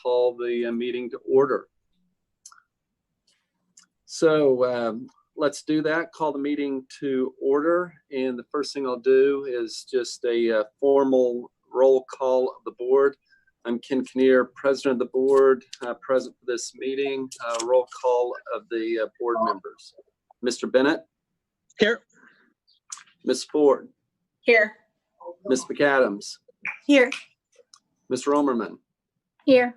Call the meeting to order. So let's do that. Call the meeting to order. And the first thing I'll do is just a formal roll call of the board. I'm Ken Kinnear, president of the board, present for this meeting. Roll call of the board members. Mr. Bennett? Here. Ms. Ford? Here. Ms. McAdams? Here. Ms. Romerman? Here.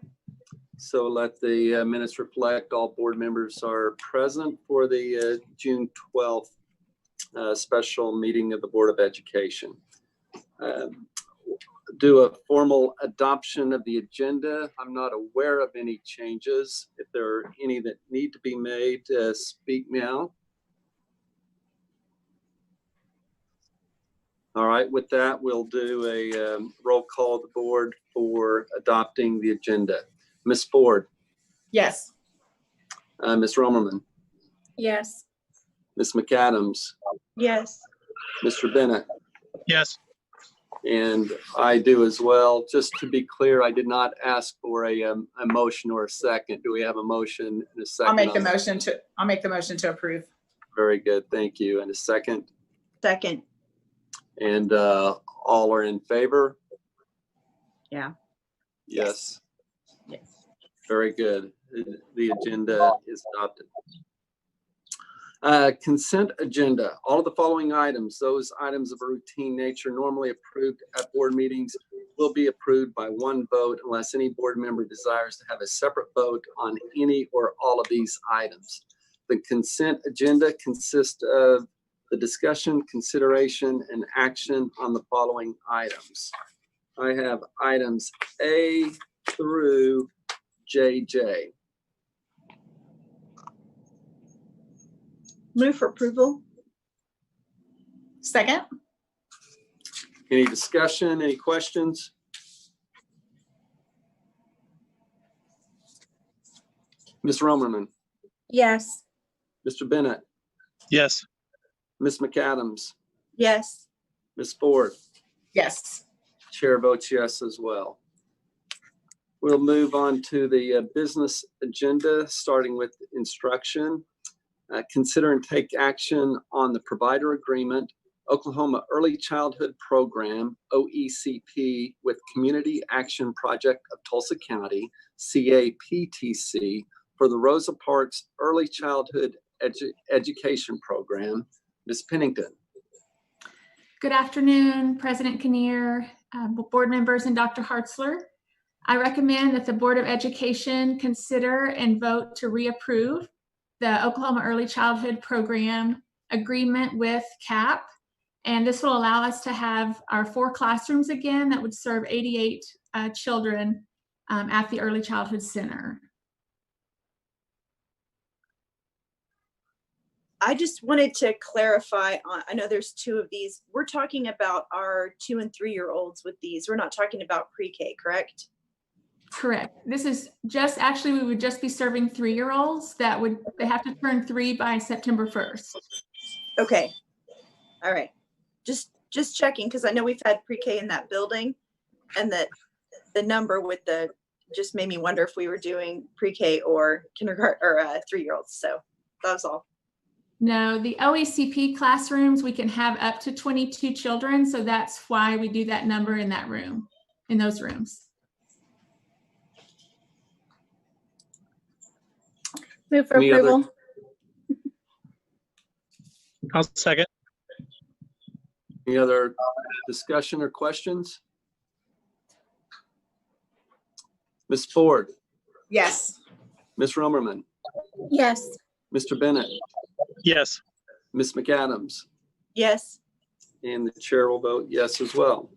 So let the minutes reflect all board members are present for the June 12th special meeting of the Board of Education. Do a formal adoption of the agenda. I'm not aware of any changes. If there are any that need to be made, speak now. All right, with that, we'll do a roll call of the board for adopting the agenda. Ms. Ford? Yes. Ms. Romerman? Yes. Ms. McAdams? Yes. Mr. Bennett? Yes. And I do as well. Just to be clear, I did not ask for a motion or a second. Do we have a motion and a second? I'll make the motion to approve. Very good, thank you. And a second? Second. And all are in favor? Yeah. Yes. Yes. Very good. The agenda is adopted. Consent agenda. All of the following items, those items of a routine nature normally approved at board meetings, will be approved by one vote unless any board member desires to have a separate vote on any or all of these items. The consent agenda consists of the discussion, consideration, and action on the following items. I have items A through JJ. Move for approval. Second. Any discussion, any questions? Ms. Romerman? Yes. Mr. Bennett? Yes. Ms. McAdams? Yes. Ms. Ford? Yes. Chair votes yes as well. We'll move on to the business agenda, starting with instruction. Consider and take action on the provider agreement, Oklahoma Early Childhood Program, OECP, with Community Action Project of Tulsa County, CAPTC, for the Rosa Parks Early Childhood Education Program. Ms. Pennington. Good afternoon, President Kinnear, board members, and Dr. Hartzler. I recommend that the Board of Education consider and vote to reapprove the Oklahoma Early Childhood Program agreement with CAP. And this will allow us to have our 4 classrooms again that would serve 88 children at the Early Childhood Center. I just wanted to clarify on, I know there's 2 of these. We're talking about our 2- and 3-year-olds with these. We're not talking about pre-K, correct? Correct. This is just, actually, we would just be serving 3-year-olds that would, they have to turn 3 by September 1st. Okay. All right. Just checking, because I know we've had pre-K in that building, and that the number with the, just made me wonder if we were doing pre-K or kindergarten or 3-year-olds. So that was all. No, the OECP classrooms, we can have up to 22 children. So that's why we do that number in that room, in those rooms. Move for approval. I'll second. Any other discussion or questions? Ms. Ford? Yes. Ms. Romerman? Yes. Mr. Bennett? Yes. Ms. McAdams? Yes. And the chair will vote yes as well.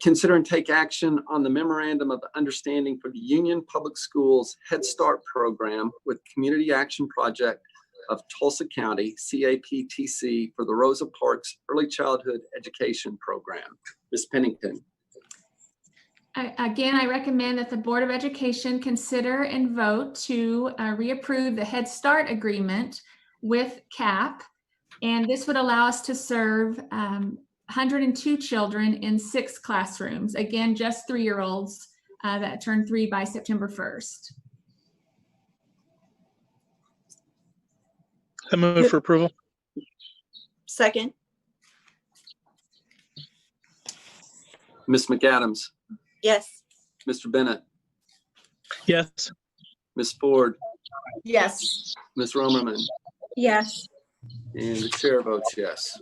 Consider and take action on the memorandum of understanding for the Union Public Schools Head Start program with Community Action Project of Tulsa County, CAPTC, for the Rosa Parks Early Childhood Education Program. Ms. Pennington. Again, I recommend that the Board of Education consider and vote to reapprove the Head Start agreement with CAP. And this would allow us to serve 102 children in 6 classrooms. Again, just 3-year-olds that turn 3 by September 1st. I move for approval. Second. Ms. McAdams, Yes. Mr. Bennett, Yes. Ms. Ford, Yes. Ms. Romerman, Yes. and the chair votes yes.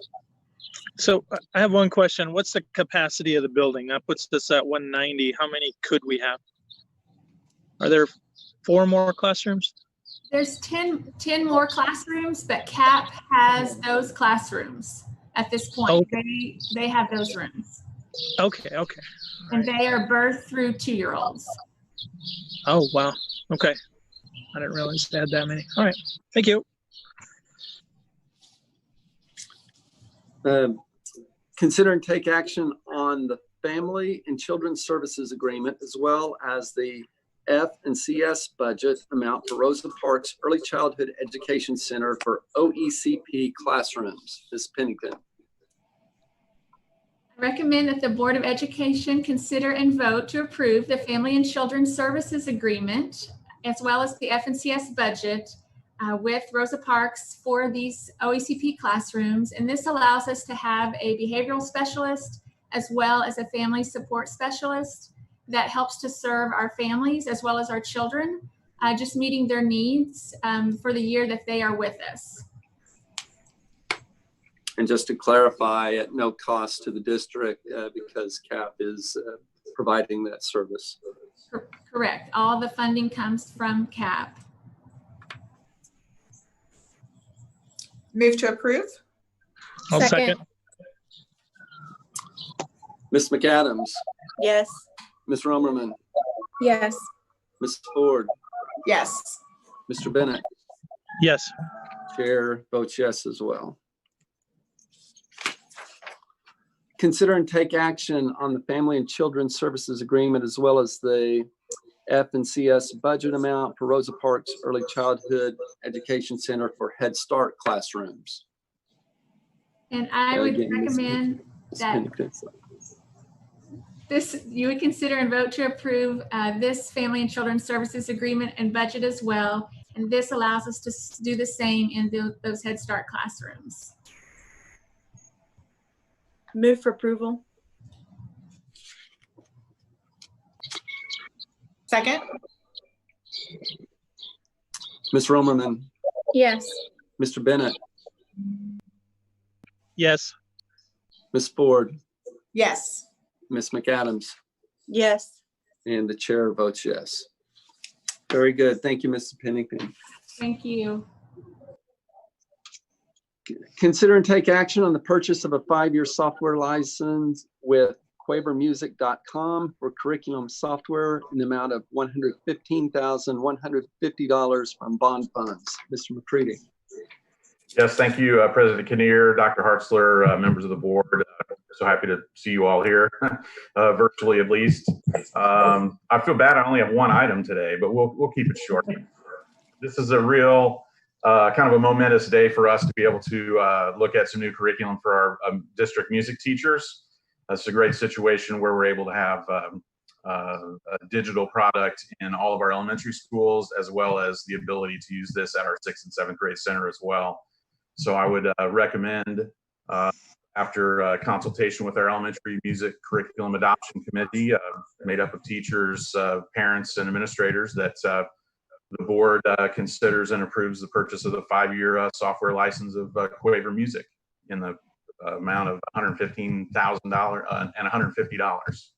So I have one question. What's the capacity of the building? That puts us at 190. How many could we have? Are there 4 more classrooms? There's 10 more classrooms, but CAP has those classrooms at this point. Okay. They have those rooms. Okay. Okay. And they are birth through 2-year-olds. Oh, wow. Okay. I didn't realize they had that many. All right. Thank you. Consider and take action on the Family and Children's Services Agreement, as well as the F&CS budget amount for Rosa Parks Early Childhood Education Center for OECP classrooms. Ms. Pennington. I recommend that the Board of Education consider and vote to approve the Family and Children's Services Agreement, as well as the F&CS budget with Rosa Parks for these OECP classrooms. And this allows us to have a behavioral specialist as well as a family support specialist that helps to serve our families as well as our children, just meeting their needs for the year that they are with us. And just to clarify, at no cost to the district because CAP is providing that service. Correct. All the funding comes from CAP. Move to approve? I'll second. Ms. McAdams, Yes. Ms. Romerman, Yes. Ms. Ford, Yes. Mr. Bennett, Yes. chair votes yes as well. Consider and take action on the Family and Children's Services Agreement, as well as the F&CS budget amount for Rosa Parks Early Childhood Education Center for Head Start classrooms. And I would Again, Ms. recommend that Pennington. you would consider and vote to approve this Family and Children's Services Agreement and budget as well. And this allows us to do the same in those Head Start classrooms. Move for approval. Second? Ms. Romerman, Yes. Mr. Bennett, Yes. Ms. Ford, Yes. Ms. McAdams, Yes. and the chair votes yes. Very good. Thank you, Mr. Pennington. Thank you. Consider and take action on the purchase of a 5-year software license with quavermusic.com for curriculum software in the amount of $115,150 from bond funds. Mr. McCready. Yes, thank you, President Kinnear, Dr. Hartzler, members of the board. So happy to see you all here, virtually at least. I feel bad I only have one item today, but we'll keep it short. This is a real kind of a momentous day for us to be able to look at some new curriculum for our district music teachers. It's a great situation where we're able to have a digital product in all of our elementary schools, as well as the ability to use this at our 6th and 7th grade center as well. So I would recommend, after consultation with our elementary music curriculum adoption committee, made up of teachers, parents, and administrators, that the board considers and approves the purchase of the 5-year software license of Quaver Music in the amount of $115,000 and $150.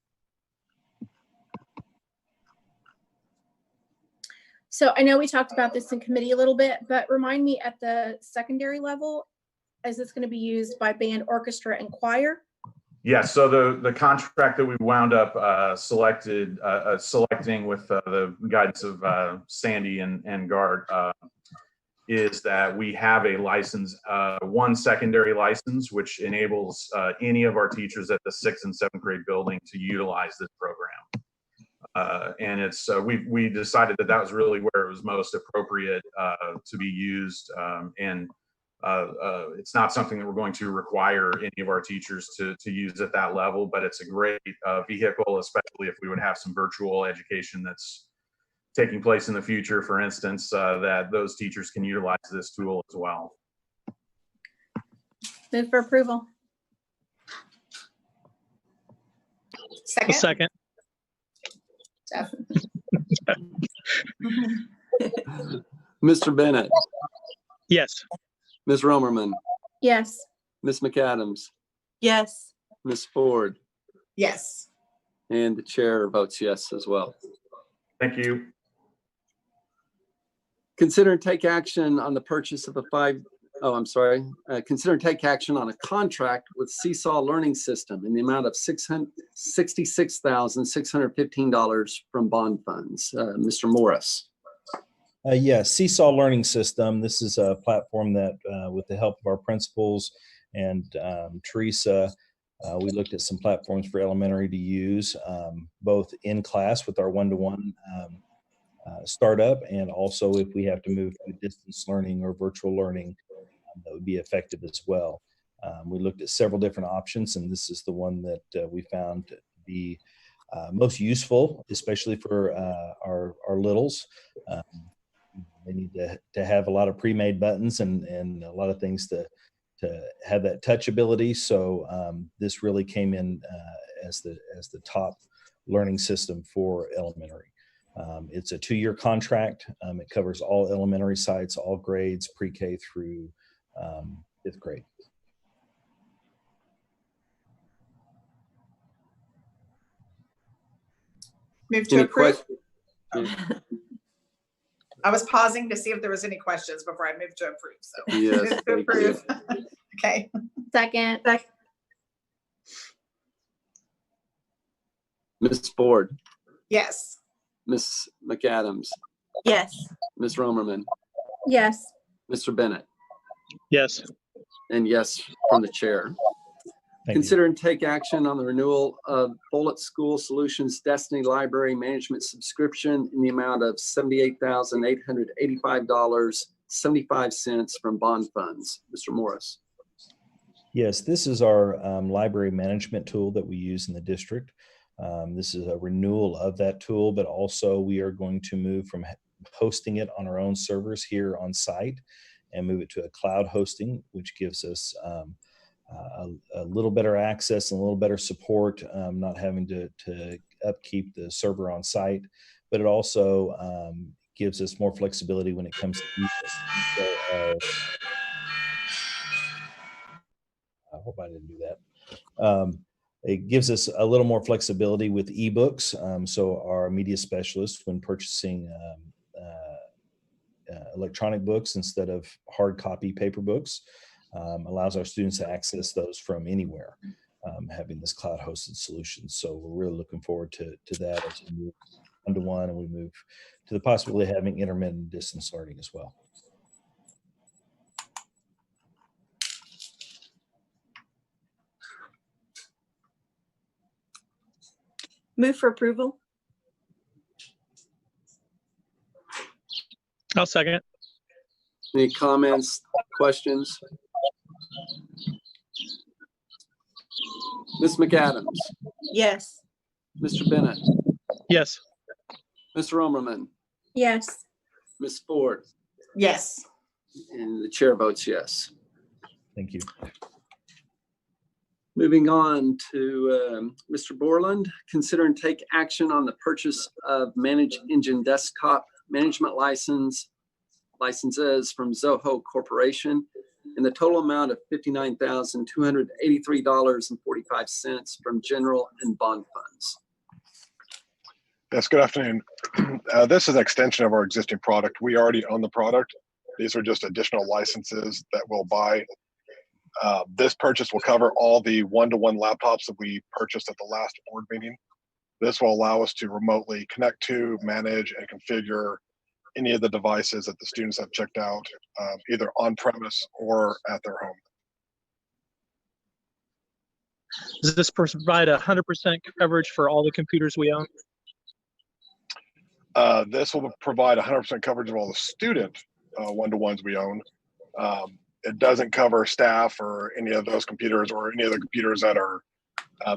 So I know we talked about this in committee a little bit, but remind me, at the secondary level, is this going to be used by band, orchestra, and choir? Yes, so the contract that we wound up selecting with the guidance of Sandy and Gard is that we have a license, one secondary license, which enables any of our teachers at the 6th and 7th grade building to utilize this program. And it's we decided that was really where it was most appropriate to be used. And it's not something that we're going to require any of our teachers to use at that level, but it's a great vehicle, especially if we would have some virtual education that's taking place in the future, for instance, that those teachers can utilize this tool as well. Move for approval. A Second. second. Mr. Bennett, Yes. Ms. Romerman, Yes. Ms. McAdams, Yes. Ms. Ford, Yes. and the chair votes yes as well. Thank you. Consider and take action on the purchase of consider and take action on a contract with Seesaw Learning System in the amount of $66,615 from bond funds. Mr. Morris. Yes, Seesaw Learning System. This is a platform that, with the help of our principals and Teresa, we looked at some platforms for elementary to use, both in class with our one-to-one startup, and also if we have to move to distance learning or virtual learning, that would be effective as well. We looked at several different options, and this is the one that we found to be most useful, especially for our littles. They need to have a lot of pre-made buttons and a lot of things to have that touchability. So this really came in as the top learning system for elementary. It's a 2-year contract. It covers all elementary sites, all grades, pre-K through 5th grade. Move to Any approve. questions? I was pausing to see if there was any questions before I moved to approve. So Yes, move to thank you. approve. Okay. Second. Ms. Ford, Yes. Ms. McAdams, Yes. Ms. Romerman, Yes. Mr. Bennett, Yes. and yes from the chair. Thank you. Consider and take action on the renewal of Bullitt School Solutions Destiny Library Management subscription in the amount of $78,885.75 from bond funds. Mr. Morris. Yes, this is our library management tool that we use in the district. This is a renewal of that tool, but also we are going to move from hosting it on our own servers here on site and move it to a cloud hosting, which gives us a little better access and a little better support, not having to upkeep the server on site, but it also gives us more flexibility when it comes to I hope I didn't do that. It gives us a little more flexibility with ebooks. So our media specialists, when purchasing electronic books instead of hard copy paper books, allows our students to access those from anywhere, having this cloud hosted solution. So we're really looking forward to that as we move one-to-one and we move to the possibility of having intermittent distance learning as well. Move for approval. I'll second. Any comments, questions? Ms. McAdams, Yes. Mr. Bennett, Yes. Mr. Romerman, Yes. Ms. Ford, Yes. and the chair votes yes. Thank you. Moving on to Mr. Borland, consider and take action on the purchase of Manage Engine desktop management licenses from Zoho Corporation in the total amount of $59,283.45 from general and bond funds. Yes, good afternoon. This is an extension of our existing product. We already own the product. These are just additional licenses that we'll buy. This purchase will cover all the one-to-one laptops that we purchased at the last board meeting. This will allow us to remotely connect to, manage, and configure any of the devices that the students have checked out, either on premise or at their home. Does this provide 100% coverage for all the computers we own? This will provide 100% coverage of all the student one-to-ones we own. it doesn't cover staff or any of those computers or any of the computers that are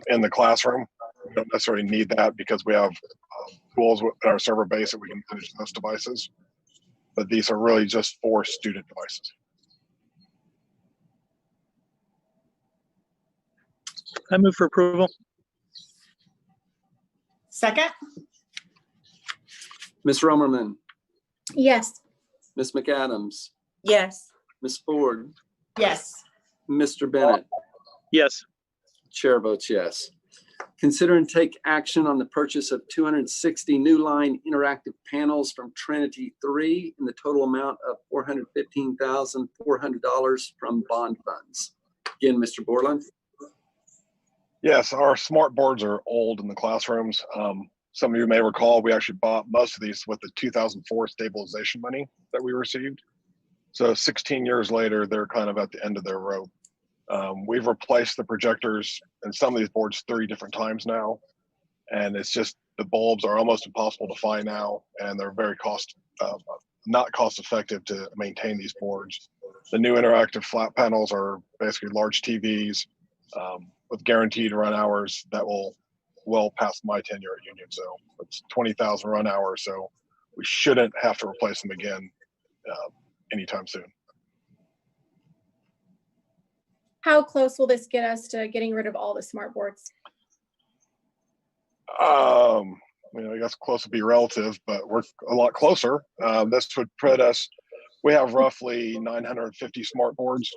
in the classroom. We don't necessarily need that because we have tools in our server base that we can manage those devices. But these are really just for student devices. I move for approval. Second? Ms. Romerman, Yes. Ms. McAdams, Yes. Ms. Ford, Yes. Mr. Bennett. Yes. Chair votes yes. Consider and take action on the purchase of 260 new line interactive panels from Trinity 3 in the total amount of $415,400 from bond funds. Again, Mr. Borland. Yes, our smart boards are old in the classrooms. Some of you may recall we actually bought most of these with the 2004 stabilization money that we received. So 16 years later, they're kind of at the end of their rope. We've replaced the projectors in some of these boards 3 different times now. And it's just the bulbs are almost impossible to find now. And they're very not cost effective to maintain these boards. The new interactive flat panels are basically large TVs with guaranteed run hours that will well past my tenure at Union. So it's 20,000 run hours. So we shouldn't have to replace them again anytime soon. How close will this get us to getting rid of all the smart boards? I guess close would be relative, but we're a lot closer. This would put us, we have roughly 950 smart boards.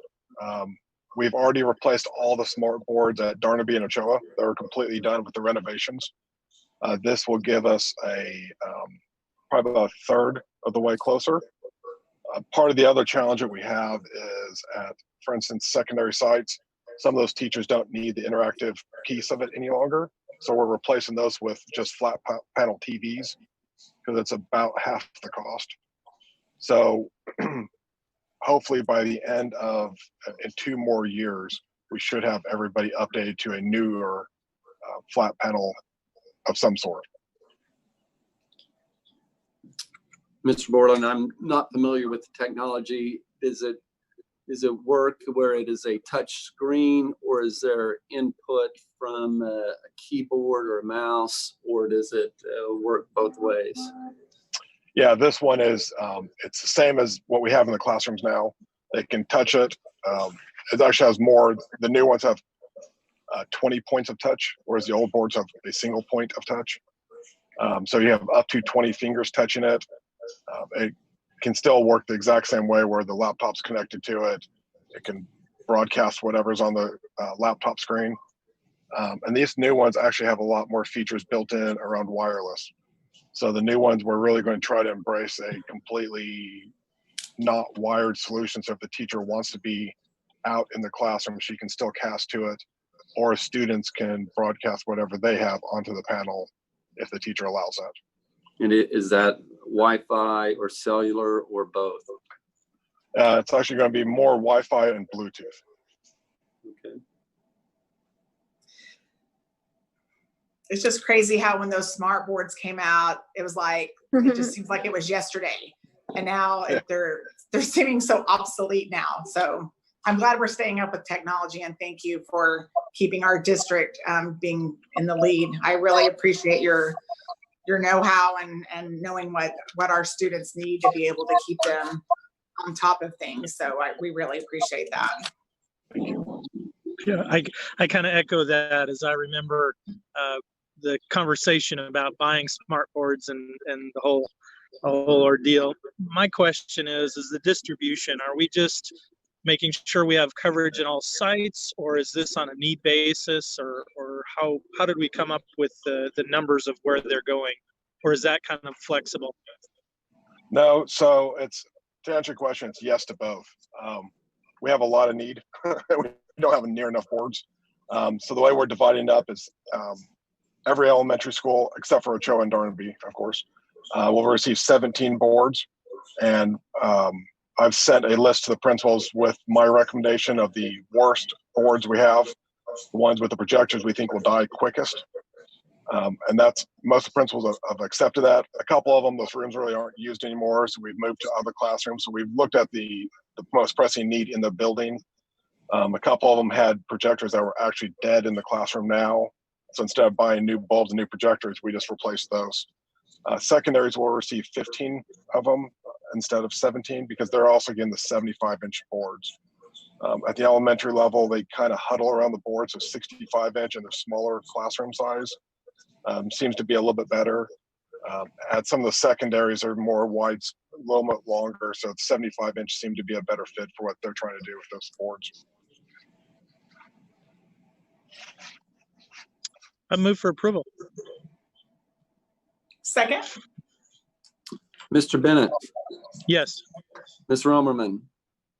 We've already replaced all the smart boards at Darnaby and Ochoa. They're completely done with the renovations. This will give us probably about a third of the way closer. Part of the other challenge that we have is at, for instance, secondary sites, some of those teachers don't need the interactive piece of it any longer. So we're replacing those with just flat panel TVs because it's about half the cost. So hopefully by the end of, in 2 more years, we should have everybody updated to a newer flat panel of some sort. Mr. Borland, I'm not familiar with the technology. Is it work where it is a touch screen, or is there input from a keyboard or a mouse, or does it work both ways? Yeah, this one is, it's the same as what we have in the classrooms now. They can touch it. It actually has more, the new ones have 20 points of touch, whereas the old boards have a single point of touch. So you have up to 20 fingers touching it. It can still work the exact same way where the laptop's connected to it. It can broadcast whatever's on the laptop screen. And these new ones actually have a lot more features built in around wireless. So the new ones, we're really going to try to embrace a completely not wired solution. So if the teacher wants to be out in the classroom, she can still cast to it, or students can broadcast whatever they have onto the panel if the teacher allows that. And is that Wi-Fi or cellular or both? It's actually going to be more Wi-Fi and Bluetooth. Okay. It's just crazy how when those smart boards came out, it was like, it just seems like it was yesterday. And now they're seeming so obsolete now. So I'm glad we're staying up with technology, and thank you for keeping our district being in the lead. I really appreciate your know-how and knowing what our students need to be able to keep them on top of things. So we really appreciate that. Yeah, I kind of echo that, as I remember the conversation about buying smart boards and the whole ordeal. My question is the distribution. Are we just making sure we have coverage in all sites, or is this on a need basis, or how did we come up with the numbers of where they're going, or is that kind of flexible? No, so it's, to answer your question, it's yes to both. We have a lot of need. We don't have near enough boards. So the way we're dividing it up is every elementary school, except for Ochoa and Darnaby, of course, will receive 17 boards. And I've sent a list to the principals with my recommendation of the worst boards we have, the ones with the projectors we think will die quickest. And that's, most of the principals have accepted that. A couple of them, those rooms really aren't used anymore, so we've moved to other classrooms. So we've looked at the the most pressing need in the building. A couple of them had projectors that were actually dead in the classroom now. So instead of buying new bulbs and new projectors, we just replaced those. Secondaries will receive 15 of them instead of 17 because they're also getting the 75-inch boards. At the elementary level, they kind of huddle around the board, so 65-inch and they're smaller classroom size. Seems to be a little bit better. At some of the secondaries are more wide, a little bit longer, so 75-inch seemed to be a better fit for what they're trying to do with those boards. I move for approval. Second. Mr. Bennett, Yes. Ms. Romerman,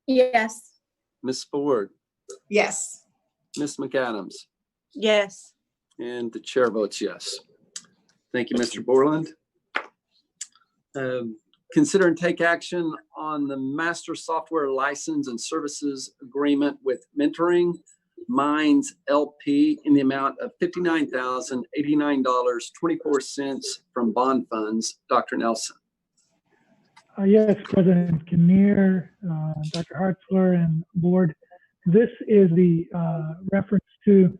Yes. Ms. Ford, Yes. Ms. McAdams, Yes. and the chair votes yes. Thank you, Mr. Borland. Consider and take action on the master software license and services agreement with Mentoring Minds LP in the amount of $59,089.24 from bond funds. Dr. Nelson. Yes, President Kinnear, Dr. Hartzler, and board. This is the reference to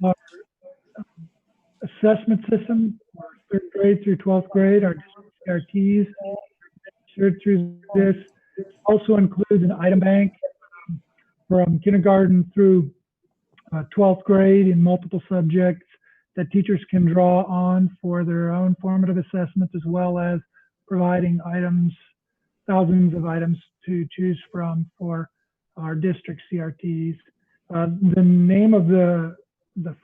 our assessment system, our 3rd grade through 12th grade, our CRTs. Through this also includes an item bank from kindergarten through 12th grade in multiple subjects that teachers can draw on for their own formative assessments, as well as providing items, thousands of items to choose from for our district CRTs. The name of the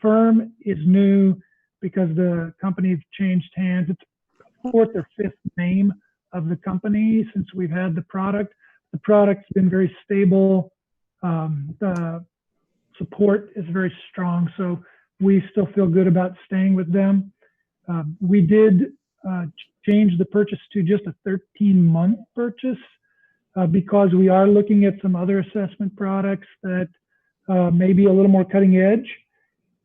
firm is new because the company changed hands. It's the 4th or 5th name of the company since we've had the product. The product's been very stable. The support is very strong, so we still feel good about staying with them. We did change the purchase to just a 13-month purchase because we are looking at some other assessment products that may be a little more cutting edge.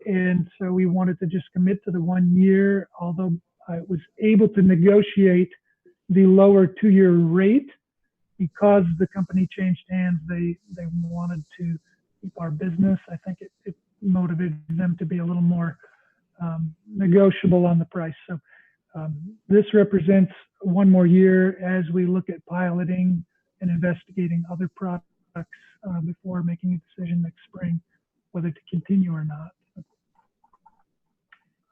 And so we wanted to just commit to the 1 year, although I was able to negotiate the lower 2-year rate because the company changed hands. They wanted to keep our business. I think it motivated them to be a little more negotiable on the price. So this represents 1 more year as we look at piloting and investigating other products before making a decision next spring whether to continue or not.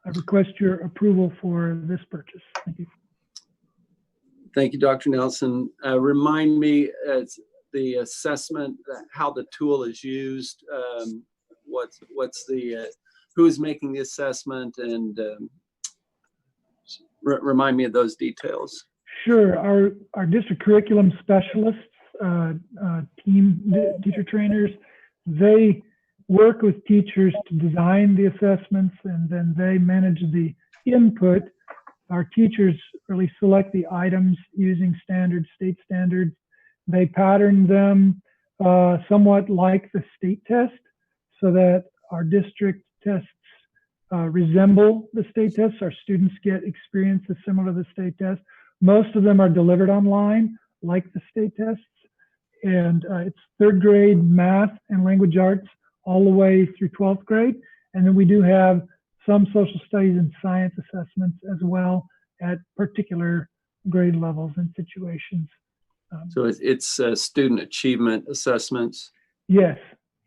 I request your approval for this purchase. Thank you. Thank you, Dr. Nelson. Remind me the assessment, how the tool is used, what's the, who is making the assessment, and remind me of those details. Sure. Our district curriculum specialists, team teacher trainers, they work with teachers to design the assessments, and then they manage the input. Our teachers really select the items using state standards. They pattern them somewhat like the state test so that our district tests resemble the state tests. Our students get experiences similar to the state test. Most of them are delivered online like the state tests. And it's 3rd grade math and language arts all the way through 12th grade. And then we do have some social studies and science assessments as well at particular grade levels and situations. So it's student achievement assessments? Yes,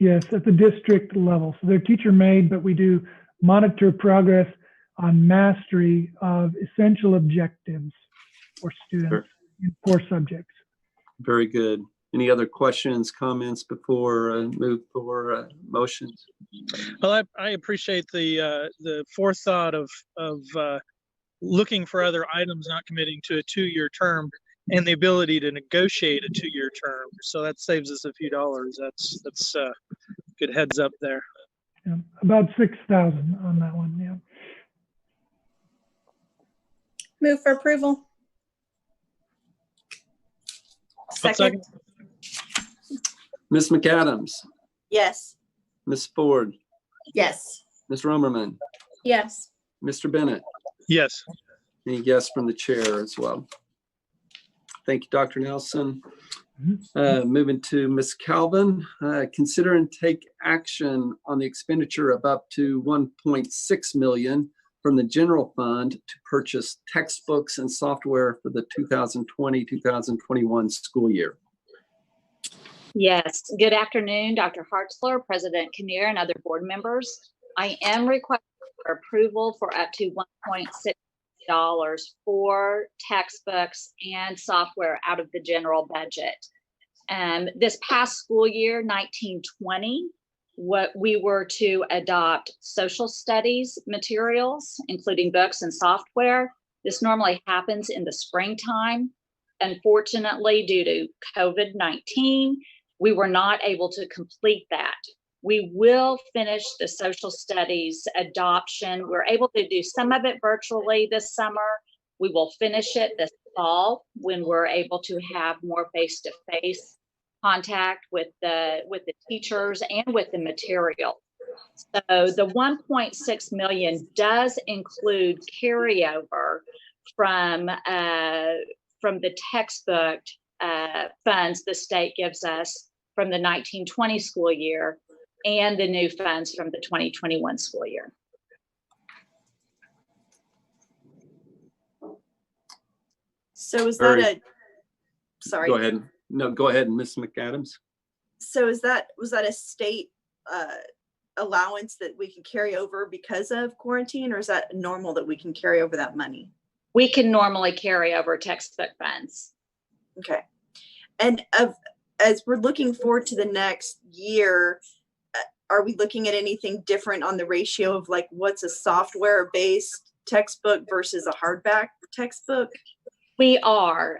at the district level. So they're teacher made, but we do monitor progress on mastery of essential objectives for students in 4 subjects. Very good. Any other questions, comments before move for motions? Well, I appreciate the forethought of looking for other items, not committing to a 2-year term, and the ability to negotiate a 2-year term. So that saves us a few dollars. That's good heads up there. Yeah, about 6,000 on that one. Yeah. Move for approval. Second. Ms. McAdams, Yes. Ms. Ford, Yes. Ms. Romerman, Yes. Mr. Bennett, Yes. any yes from the chair as well. Thank you, Dr. Nelson. Moving to Ms. Calvin, consider and take action on the expenditure of up to 1.6 million from the general fund to purchase textbooks and software for the 2020-2021 school year. Yes, good afternoon, Dr. Hartzler, President Kinnear, and other board members. I am requesting for approval for up to $1.6 for textbooks and software out of the general budget. This past school year, 1920, what we were to adopt social studies materials, including books and software. This normally happens in the springtime. Unfortunately, due to COVID-19, we were not able to complete that. We will finish the social studies adoption. We're able to do some of it virtually this summer. We will finish it this fall when we're able to have more face-to-face contact with the teachers and with the material. So the 1.6 million does include carryover from the textbook funds the state gives us from the 1920 school year and the new funds from the 2021 school year. So is that a, sorry. Go ahead. No, go ahead, Ms. McAdams. So was that a state allowance that we can carry over because of quarantine, or is that normal that we can carry over that money? We can normally carry over textbook funds. Okay. And as we're looking forward to the next year, are we looking at anything different on the ratio of like what's a software-based textbook versus a hardback textbook? We are.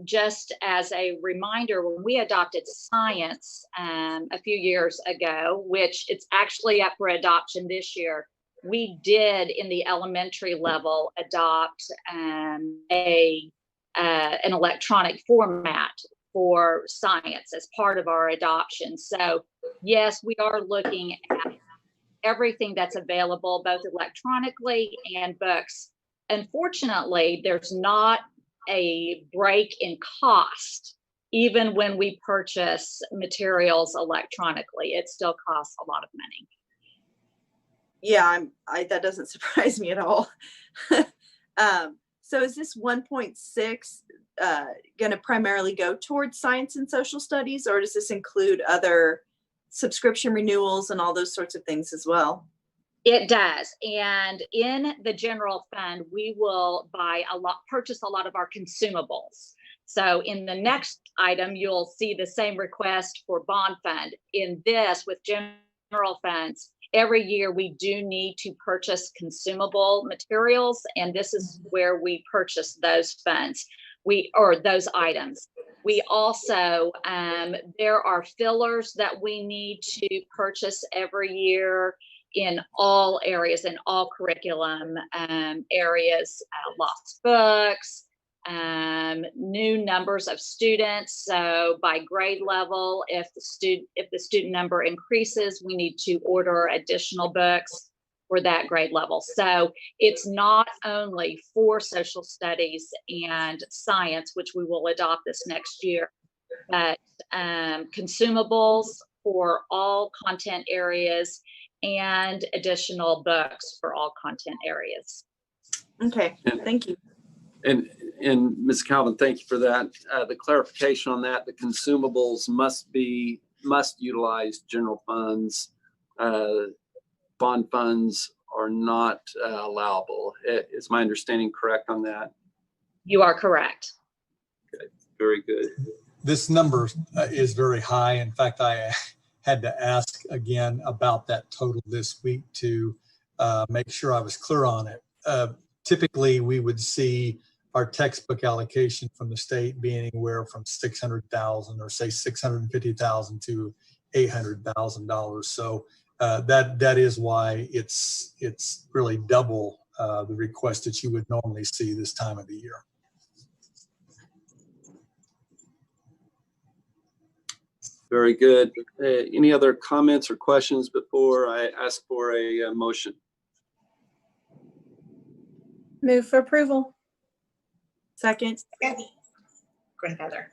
Just as a reminder, when we adopted science a few years ago, which it's actually up for adoption this year, we did in the elementary level adopt an electronic format for science as part of our adoption. So yes, we are looking at everything that's available, both electronically and books. Unfortunately, there's not a break in cost. Even when we purchase materials electronically, it still costs a lot of money. Yeah, that doesn't surprise me at all. So is this 1.6 going to primarily go towards science and social studies, or does this include other subscription renewals and all those sorts of things as well? It does. And in the general fund, we will purchase a lot of our consumables. So in the next item, you'll see the same request for bond fund. In this, with general funds, every year we do need to purchase consumable materials, and this is where we purchase those funds, those items. We also, there are fillers that we need to purchase every year in all areas, in all curriculum areas, lost books, new numbers of students. So by grade level, if the student number increases, we need to order additional books for that grade level. So it's not only for social studies and science, which we will adopt this next year, but consumables for all content areas and additional books for all content areas. Okay, thank you. And Ms. Calvin, thank you for that. The clarification on that, the consumables must utilize general funds. Bond funds are not allowable. Is my understanding correct on that? You are correct. Okay, very good. This number is very high. In fact, I had to ask again about that total this week to make sure I was clear on it. Typically, we would see our textbook allocation from the state being anywhere from $600,000 or say $650,000 to $800,000. So that is why it's really double the request that you would normally see this time of the year. Very good. Any other comments or questions before I ask for a motion? Move for approval. Second. Go ahead, Heather.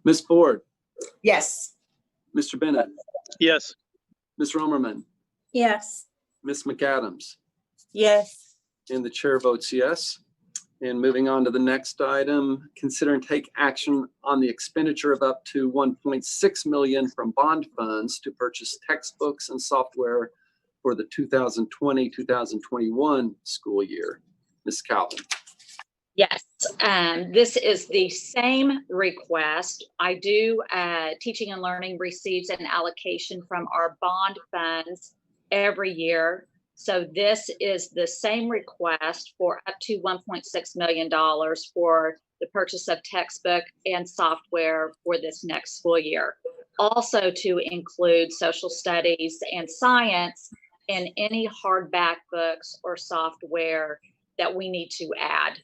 Ms. Ford, Yes. Mr. Bennett, Yes. Ms. Romerman, Yes. Ms. McAdams, Yes. and the chair votes yes. And moving on to the next item, consider and take action on the expenditure of up to 1.6 million from bond funds to purchase textbooks and software for the 2020-2021 school year. Ms. Calvin. Yes, this is the same request. I do, Teaching and Learning receives an allocation from our bond funds every year. So this is the same request for up to $1.6 million for the purchase of textbook and software for this next school year. Also to include social studies and science and any hardback books or software that we need to add.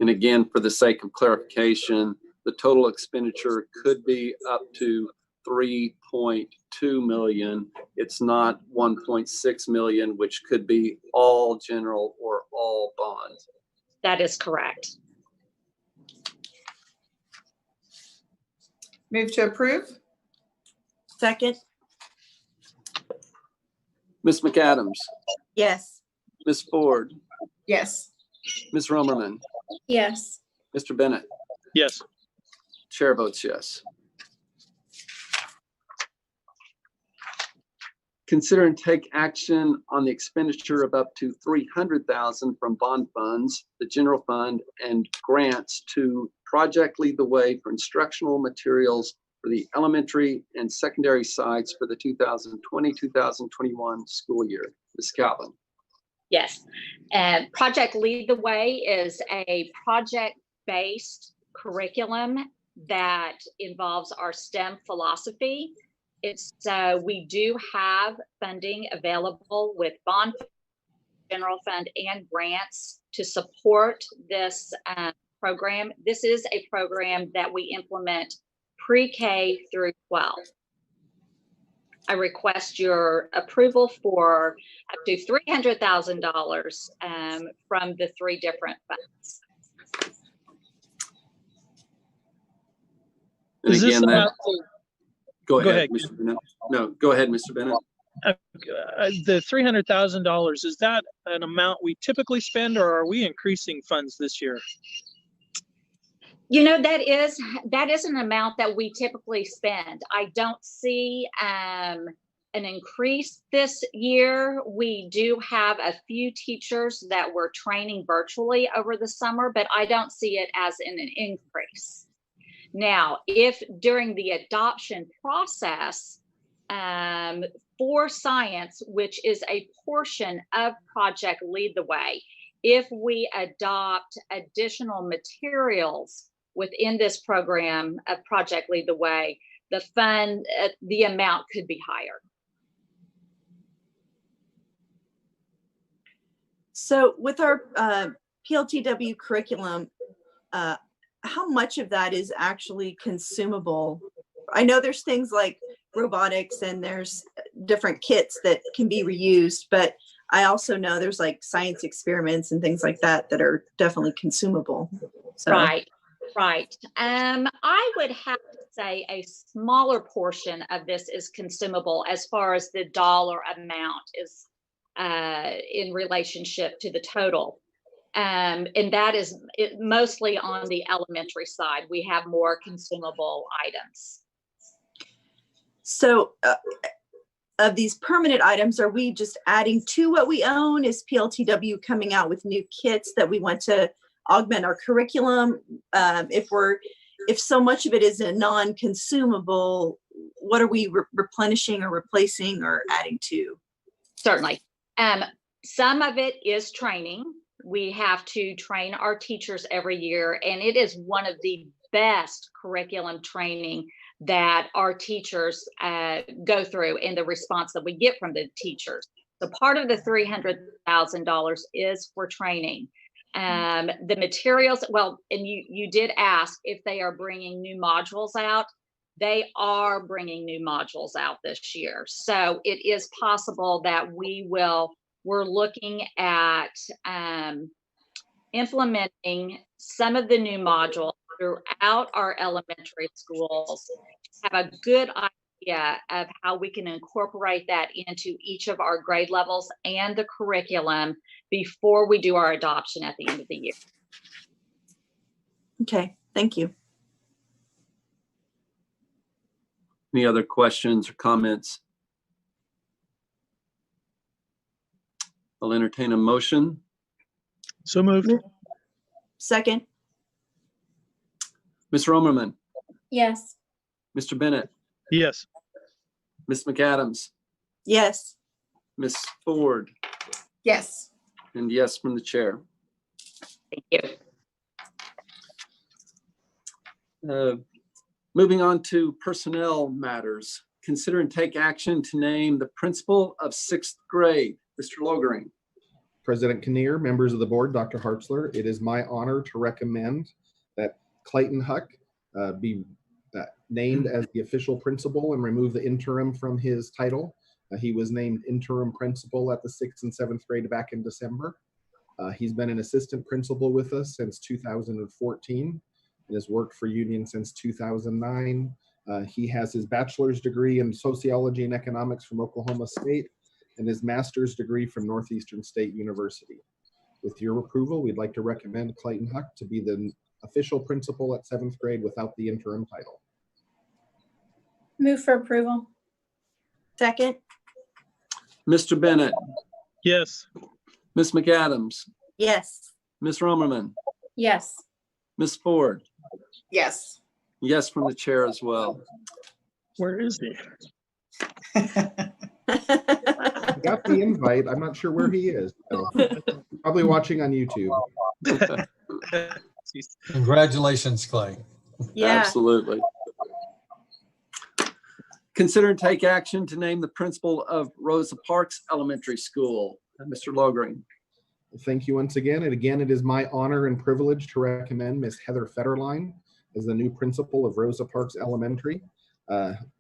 And again, for the sake of clarification, the total expenditure could be up to 3.2 million. It's not 1.6 million, which could be all general or all bonds. That is correct. Move to approve? Second. Ms. McAdams, Yes. Ms. Ford, Yes. Ms. Romerman, Yes. Mr. Bennett. Yes. Chair votes yes. Consider and take action on the expenditure of up to 300,000 from bond funds, the general fund, and grants to Project Lead the Way for instructional materials for the elementary and secondary sites for the 2020-2021 school year. Ms. Calvin. Yes. And Project Lead the Way is a project-based curriculum that involves our STEM philosophy. We do have funding available with bond, general fund, and grants to support this program. This is a program that we implement pre-K through 12. I request your approval for up to $300,000 from the 3 different funds. And Is this again, about go Go ahead, ahead. Mr. Bennett. No, go ahead, Mr. Bennett. the $300,000? Is that an amount we typically spend, or are we increasing funds this year? You know, that is an amount that we typically spend. I don't see an increase this year. We do have a few teachers that we're training virtually over the summer, but I don't see it as an increase. Now, if during the adoption process for science, which is a portion of Project Lead the Way, if we adopt additional materials within this program of Project Lead the Way, the amount could be higher. So with our PLTW curriculum, how much of that is actually consumable? I know there's things like robotics and there's different kits that can be reused, but I also know there's like science experiments and things like that that are definitely consumable. So. Right. I would have to say a smaller portion of this is consumable as far as the dollar amount is in relationship to the total. And that is mostly on the elementary side. We have more consumable items. So of these permanent items, are we just adding to what we own? Is PLTW coming out with new kits that we want to augment our curriculum? If so much of it is a non-consumable, what are we replenishing or replacing or adding to? Certainly. Some of it is training. We have to train our teachers every year, and it is one of the best curriculum training that our teachers go through and the response that we get from the teachers. So part of the $300,000 is for training. The materials, well, and you did ask if they are bringing new modules out. They are bringing new modules out this year. So it is possible that we're looking at implementing some of the new modules throughout our elementary schools, have a good idea of how we can incorporate that into each of our grade levels and the curriculum before we do our adoption at the end of the year. Okay, thank you. Any other questions or comments? I'll entertain a motion. So moved. Second, Ms. Romerman, Yes. Mr. Bennett, Yes. Ms. McAdams, yes. Ms. Ford, Yes. and yes from the chair. Thank you. Moving on to personnel matters. Consider and take action to name the principal of 6th grade, Mr. Logering. President Kinnear, members of the board, Dr. Hartzler, it is my honor to recommend that Clayton Huck be named as the official principal and remove the interim from his title. He was named interim principal at the 6th and 7th grade back in December. He's been an assistant principal with us since 2014 and has worked for Union since 2009. He has his bachelor's degree in sociology and economics from Oklahoma State and his master's degree from Northeastern State University. With your approval, we'd like to recommend Clayton Huck to be the official principal at 7th grade without the interim title. Move for approval. Second, Mr. Bennett, Yes. Ms. McAdams, yes. Ms. Romerman, Yes. Ms. Ford, Yes. yes from the chair as well. Where is he? I got the invite. I'm not sure where he is. So, probably watching on YouTube. Congratulations, Clay. Yeah, Absolutely. Consider and take action to name the principal of Rosa Parks Elementary School, Mr. Logering. Thank you once again. And again, it is my honor and privilege to recommend Miss Heather Federline as the new principal of Rosa Parks Elementary.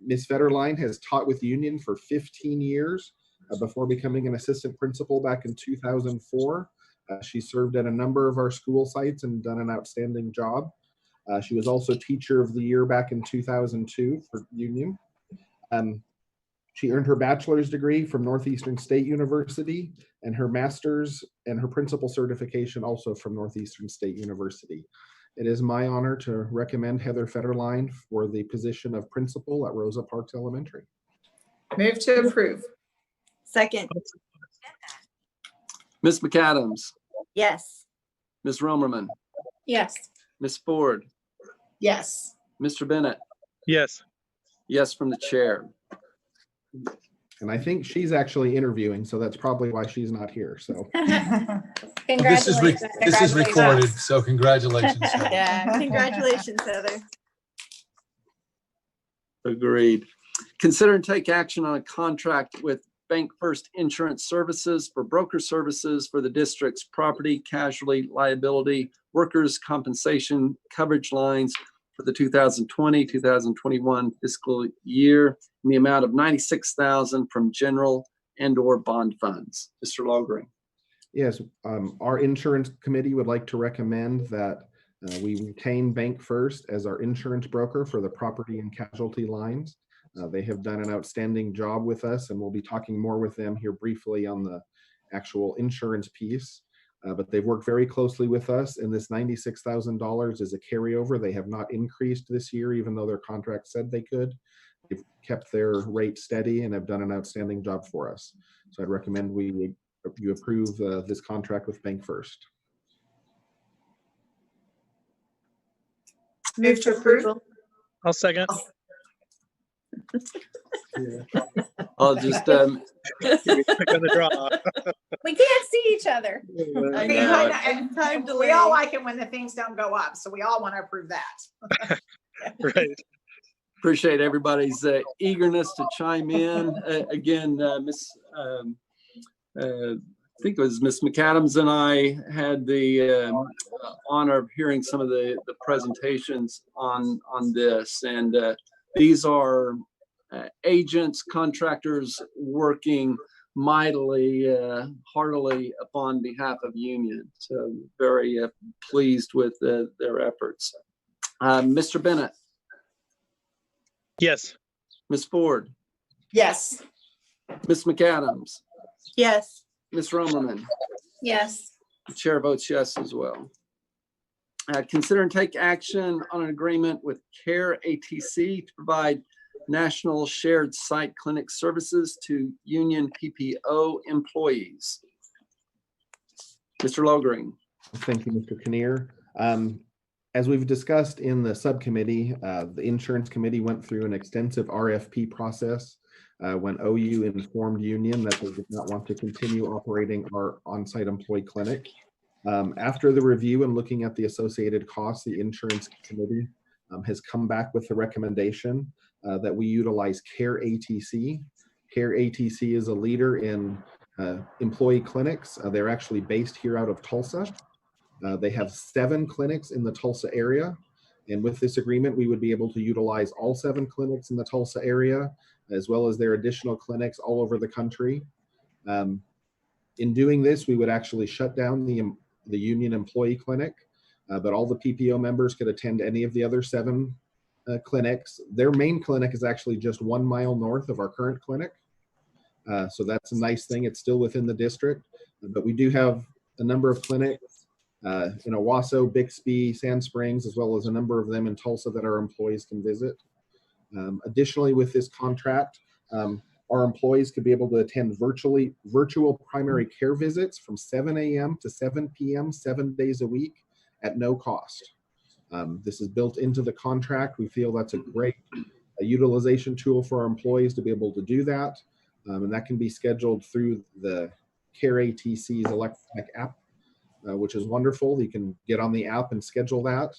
Miss Federline has taught with Union for 15 years before becoming an assistant principal back in 2004. She served at a number of our school sites and done an outstanding job. She was also Teacher of the Year back in 2002 for Union. She earned her bachelor's degree from Northeastern State University and her master's and her principal certification also from Northeastern State University. It is my honor to recommend Heather Federline for the position of principal at Rosa Parks Elementary. Move to approve. second, Ms. McAdams, yes. Ms. Romerman, Yes. Ms. Ford, Yes. Mr. Bennett, Yes. yes from the chair. And I think she's actually interviewing, so that's probably why she's not here. So This is Congratulations. recorded, so congratulations. Heather. Yeah, congratulations, Heather. Agreed. Consider and take action on a contract with Bank First Insurance Services for broker services for the district's property, casualty, liability, workers' compensation coverage lines for the 2020-2021 fiscal year in the amount of $96,000 from general and/or bond funds. Mr. Logering. yes, our insurance committee would like to recommend that we retain Bank First as our insurance broker for the property and casualty lines. They have done an outstanding job with us, and we'll be talking more with them here briefly on the actual insurance piece. But they've worked very closely with us, and this $96,000 is a carryover. They have not increased this year, even though their contract said they could. They've kept their rate steady and have done an outstanding job for us. So I'd recommend you approve this contract with Bank First. Move to approve. I'll second. I'll just, Pick on the draw. We can't see each other. I See, know. and Time we all delay. like it when the things don't go up, so we all want to approve that. Right. appreciate everybody's eagerness to chime in. Again, I think it was Miss McAdams and I had the honor of hearing some of the presentations on this, and these are agents, contractors working mightily, heartily upon behalf of Union. So very pleased with their efforts. Mr. Bennett, Yes. Ms. Ford, Yes. Ms. McAdams, Yes. Ms. Romerman. Yes. The chair votes yes as well. Consider and take action on an agreement with CARE ATC to provide national shared site clinic services to union PPO employees. Mr. Lowgreen. Thank you, Mr. Kinnear. As we've discussed in the subcommittee, the insurance committee went through an extensive RFP process when OU informed union that they did not want to continue operating our on-site employee clinic. After the review and looking at the associated costs, the insurance committee has come back with the recommendation that we utilize CARE ATC. CARE ATC is a leader in employee clinics. They're actually based here out of Tulsa. They have 7 clinics in the Tulsa area. And with this agreement, we would be able to utilize all 7 clinics in the Tulsa area, as well as their additional clinics all over the country. In doing this, we would actually shut down the union employee clinic, but all the PPO members could attend any of the other 7 clinics. Their main clinic is actually just 1 mile north of our current clinic. So that's a nice thing. It's still within the district, but we do have a number of clinics in Owasso, Bixby, Sand Springs, as well as a number of them in Tulsa that our employees can visit. Additionally, with this contract, our employees could be able to attend virtual primary care visits from 7 a.m. to 7 p.m. 7 days a week at no cost. This is built into the contract. We feel that's a great utilization tool for our employees to be able to do that. And that can be scheduled through the CARE ATC's electronic app, which is wonderful. You can get on the app and schedule that.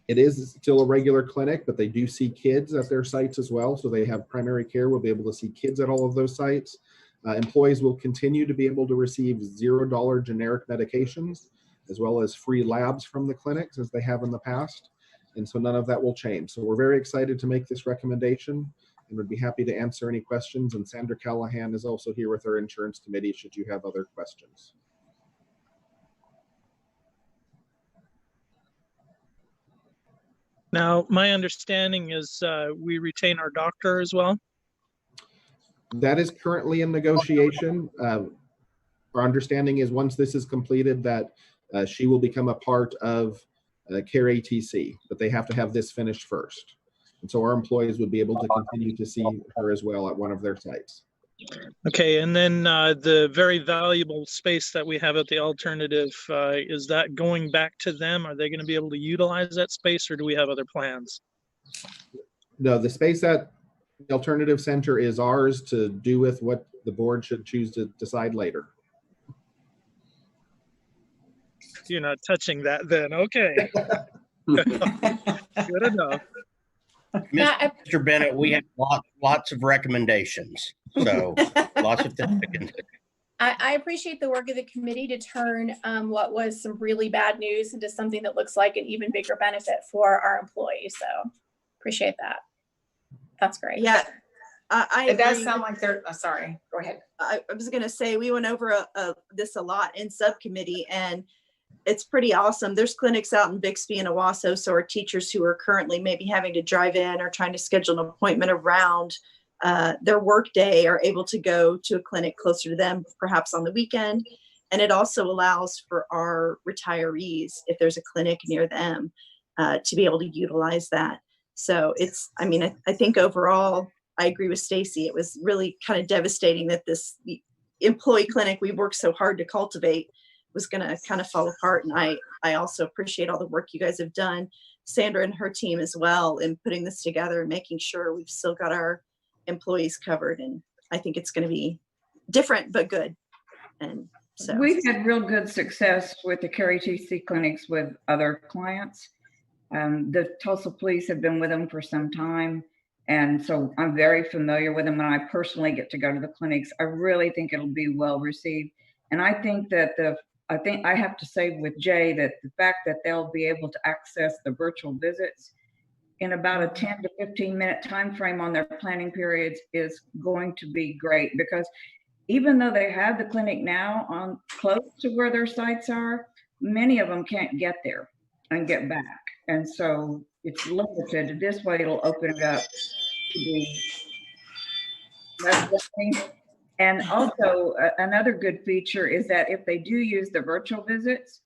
It is still a regular clinic, but they do see kids at their sites as well. So they have primary care. We'll be able to see kids at all of those sites. Employees will continue to be able to receive $0 generic medications, as well as free labs from the clinics as they have in the past. And so none of that will change. So we're very excited to make this recommendation and would be happy to answer any questions. And Sandra Callahan is also here with our insurance committee should you have other questions. Now, my understanding is we retain our doctor as well. That is currently in negotiation. Our understanding is once this is completed that she will become a part of CARE ATC, but they have to have this finished first. And so our employees would be able to continue to see her as well at one of their sites. Okay, and then the very valuable space that we have at the alternative, is that going back to them? Are they going to be able to utilize that space, or do we have other plans? No, the space at the alternative center is ours to do with what the board should choose to decide later. You're not touching that then, okay. Good enough. Mr. Bennett, we have lots of recommendations, so lots of things to consider. I appreciate the work of the committee to turn what was some really bad news into something that looks like an even bigger benefit for our employees. So appreciate that. That's great. Yeah, it does sound like they're, sorry, go ahead. I was going to say, we went over this a lot in subcommittee, and it's pretty awesome. There's clinics out in Bixby and Owasso, so our teachers who are currently maybe having to drive in or trying to schedule an appointment around their work day are able to go to a clinic closer to them, perhaps on the weekend. And it also allows for our retirees, if there's a clinic near them, to be able to utilize that. So it's, I mean, I think overall, I agree with Stacy. It was really kind of devastating that this employee clinic we worked so hard to cultivate was going to kind of fall apart. And I also appreciate all the work you guys have done, Sandra and her team as well, in putting this together and making sure we've still got our employees covered. And I think it's going to be different, but good. And so we've had real good success with the CARE ATC clinics with other clients. The Tulsa police have been with them for some time. And so I'm very familiar with them, and I personally get to go to the clinics. I really think it'll be well received. And I think that I have to say with Jay that the fact that they'll be able to access the virtual visits in about a 10 to 15 minute time frame on their planning periods is going to be great, because even though they have the clinic now on close to where their sites are, many of them can't get there and get back. And so it's limited. This way it'll open it up to be less limiting. And also another good feature is that if they do use the virtual visits,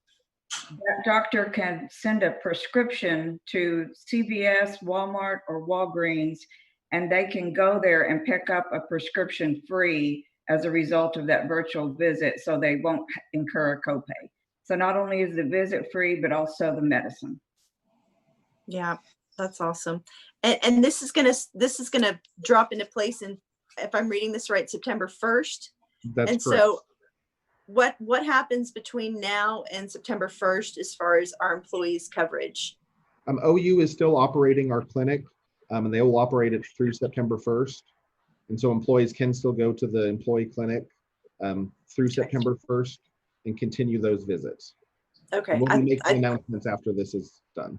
that doctor can send a prescription to CVS, Walmart, or Walgreens, and they can go there and pick up a prescription free as a result of that virtual visit, so they won't incur a copay. So not only is the visit free, but also the medicine. Yeah, that's awesome. And this is gonna drop into place in, if I'm reading this right, September 1st. That's and correct. So what happens between now and September 1st as far as our employees' coverage? OU is still operating our clinic, and they will operate it through September 1st. And so employees can still go to the employee clinic through September 1st and continue those visits. Okay. And we'll make the announcements after this is done.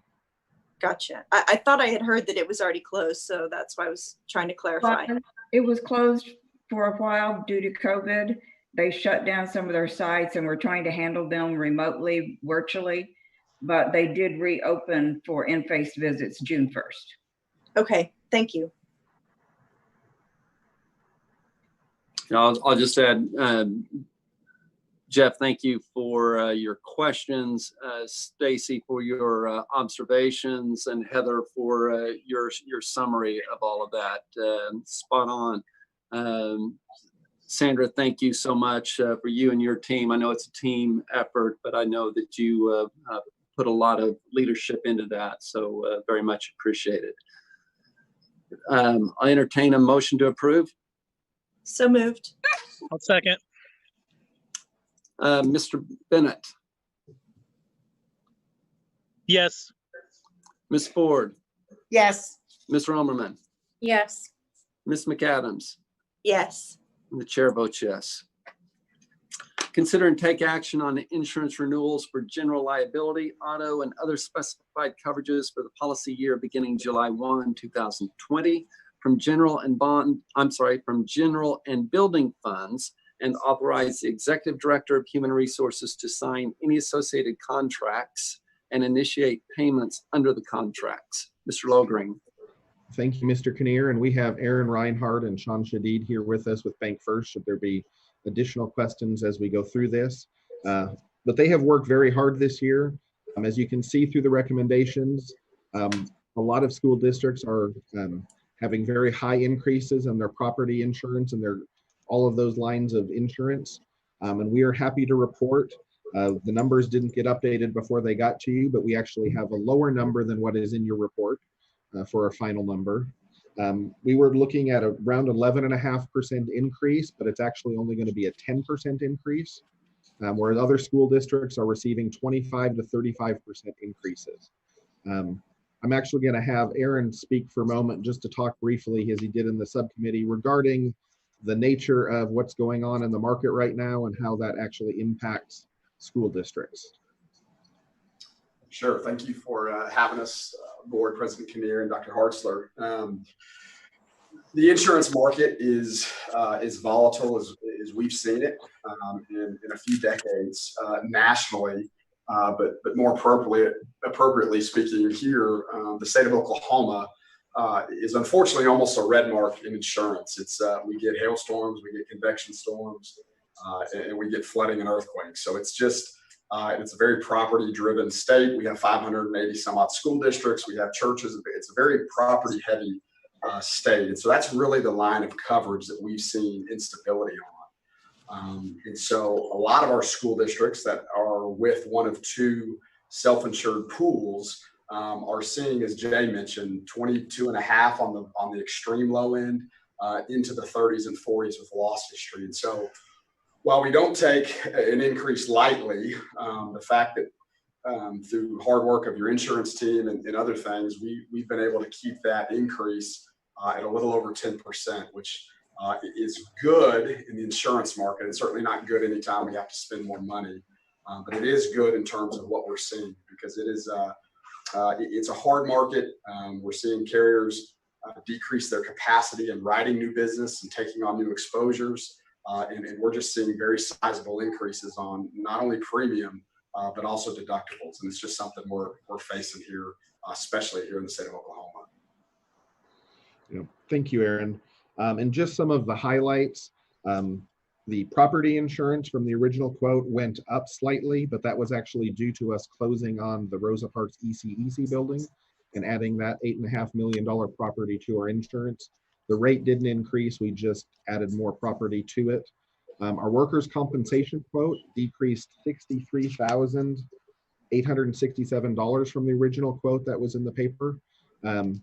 Gotcha. I thought I had heard that it was already closed, so that's why I was trying to clarify. It was closed for a while due to COVID. They shut down some of their sites and we're trying to handle them remotely, virtually, but they did reopen for in-face visits June 1st. Okay, thank you. I'll just add, Jeff, thank you for your questions, Stacy for your observations, and Heather for your summary of all of that. Spot on. Sandra, thank you so much for you and your team. I know it's a team effort, but I know that you put a lot of leadership into that, so very much appreciated. I entertain a motion to approve. So moved. I'll second. Mr. Bennett. Yes. Ms. Ford. Yes. Ms. Romerman. Yes. Ms. McAdams. Yes. And the chair votes yes. Consider and take action on the insurance renewals for general liability, auto, and other specified coverages for the policy year beginning July 1, 2020 from general and building funds, and authorize the Executive Director of Human Resources to sign any associated contracts and initiate payments under the contracts. Mr. Logring. Thank you, Mr. Kinnear. And we have Aaron Reinhardt and Sean Shadid here with us with Bank First, should there be additional questions as we go through this. But they have worked very hard this year. As you can see through the recommendations, a lot of school districts are having very high increases in their property insurance and all of those lines of insurance. And we are happy to report the numbers didn't get updated before they got to you, but we actually have a lower number than what is in your report for our final number. We were looking at around 11.5% increase, but it's actually only going to be a 10% increase, whereas other school districts are receiving 25 to 35% increases. I'm actually going to have Aaron speak for a moment just to talk briefly, as he did in the subcommittee, regarding the nature of what's going on in the market right now and how that actually impacts school districts. Sure. Thank you for having us, Board President Kinnear and Dr. Hartzler. The insurance market is volatile as we've seen it in a few decades nationally, but more appropriately speaking here, the state of Oklahoma is unfortunately almost a red mark in insurance. We get hailstorms, we get convection storms, and we get flooding and earthquakes. So it's just it's a very property-driven state. We have 580 some odd school districts. We have churches. It's a very property-heavy state, and so that's really the line of coverage that we've seen instability on. And so a lot of our school districts that are with one of two self-insured pools are seeing, as Jay mentioned, 22.5 on the extreme low end into the 30s and 40s with loss history. And so while we don't take an increase lightly, the fact that through hard work of your insurance team and other things, we've been able to keep that increase at a little over 10%, which is good in the insurance market. It's certainly not good anytime we have to spend more money, but it is good in terms of what we're seeing, because it's a hard market. We're seeing carriers decrease their capacity in writing new business and taking on new exposures. And we're just seeing very sizable increases on not only premium, but also deductibles. And it's just something we're facing here, especially here in the state of Oklahoma. Yeah, thank you, Aaron. And just some of the highlights. The property insurance from the original quote went up slightly, but that was actually due to us closing on the Rosa Parks ECEC building and adding that $8.5 million property to our insurance. The rate didn't increase, we just added more property to it. Our workers' compensation quote decreased $63,867 from the original quote that was in the paper. And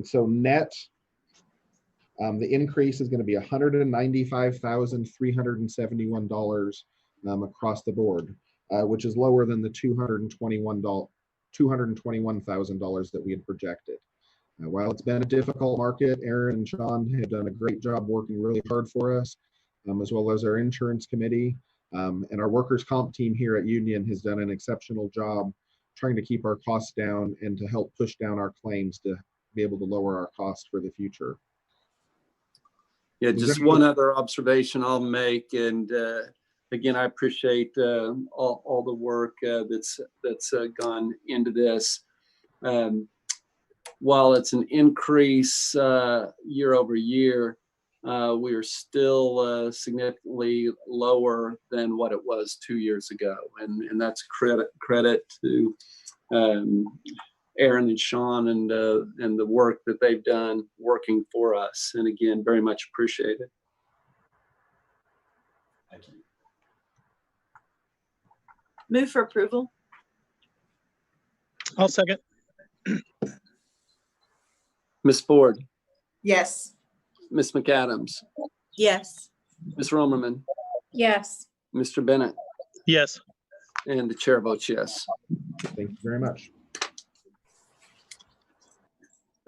so net, the increase is going to be $195,371 across the board, which is lower than the $221,000 that we had projected. While it's been a difficult market, Aaron and Sean have done a great job working really hard for us, as well as our insurance committee. And our workers' comp team here at Union has done an exceptional job trying to keep our costs down and to help push down our claims to be able to lower our costs for the future. Yeah, just one other observation I'll make, and again, I appreciate all the work that's gone into this. While it's an increase year over year, we are still significantly lower than what it was 2 years ago, and that's credit to Aaron and Sean and the work that they've done working for us. And again, very much appreciated. Thank you. Move for approval. I'll second. Ms. Ford, Yes. Ms. McAdams, Yes. Ms. Romerman, Yes. Mr. Bennett, Yes. and the chair votes yes. Thank you very much.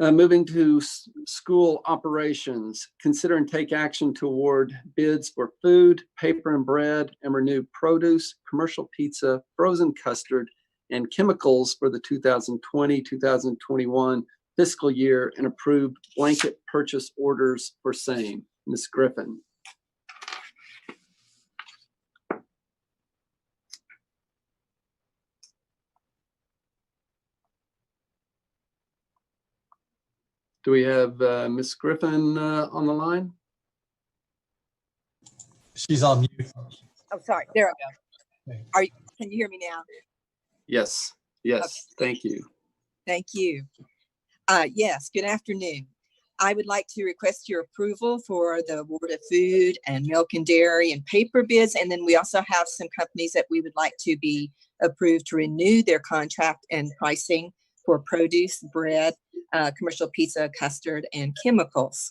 Moving to school operations, consider and take action to award bids for food, paper and bread, and renew produce, commercial pizza, frozen custard, and chemicals for the 2020-2021 fiscal year and approve blanket purchase orders for same. Ms. Griffin. Do we have Ms. Griffin on the line? She's on mute. Oh, sorry. There I go. Can you hear me now? Yes. Yes. Okay. Thank you. Thank you. Yes, good afternoon. I would like to request your approval for the award of food and milk and dairy and paper bids. And then we also have some companies that we would like to be approved to renew their contract and pricing for produce, bread, commercial pizza, custard, and chemicals.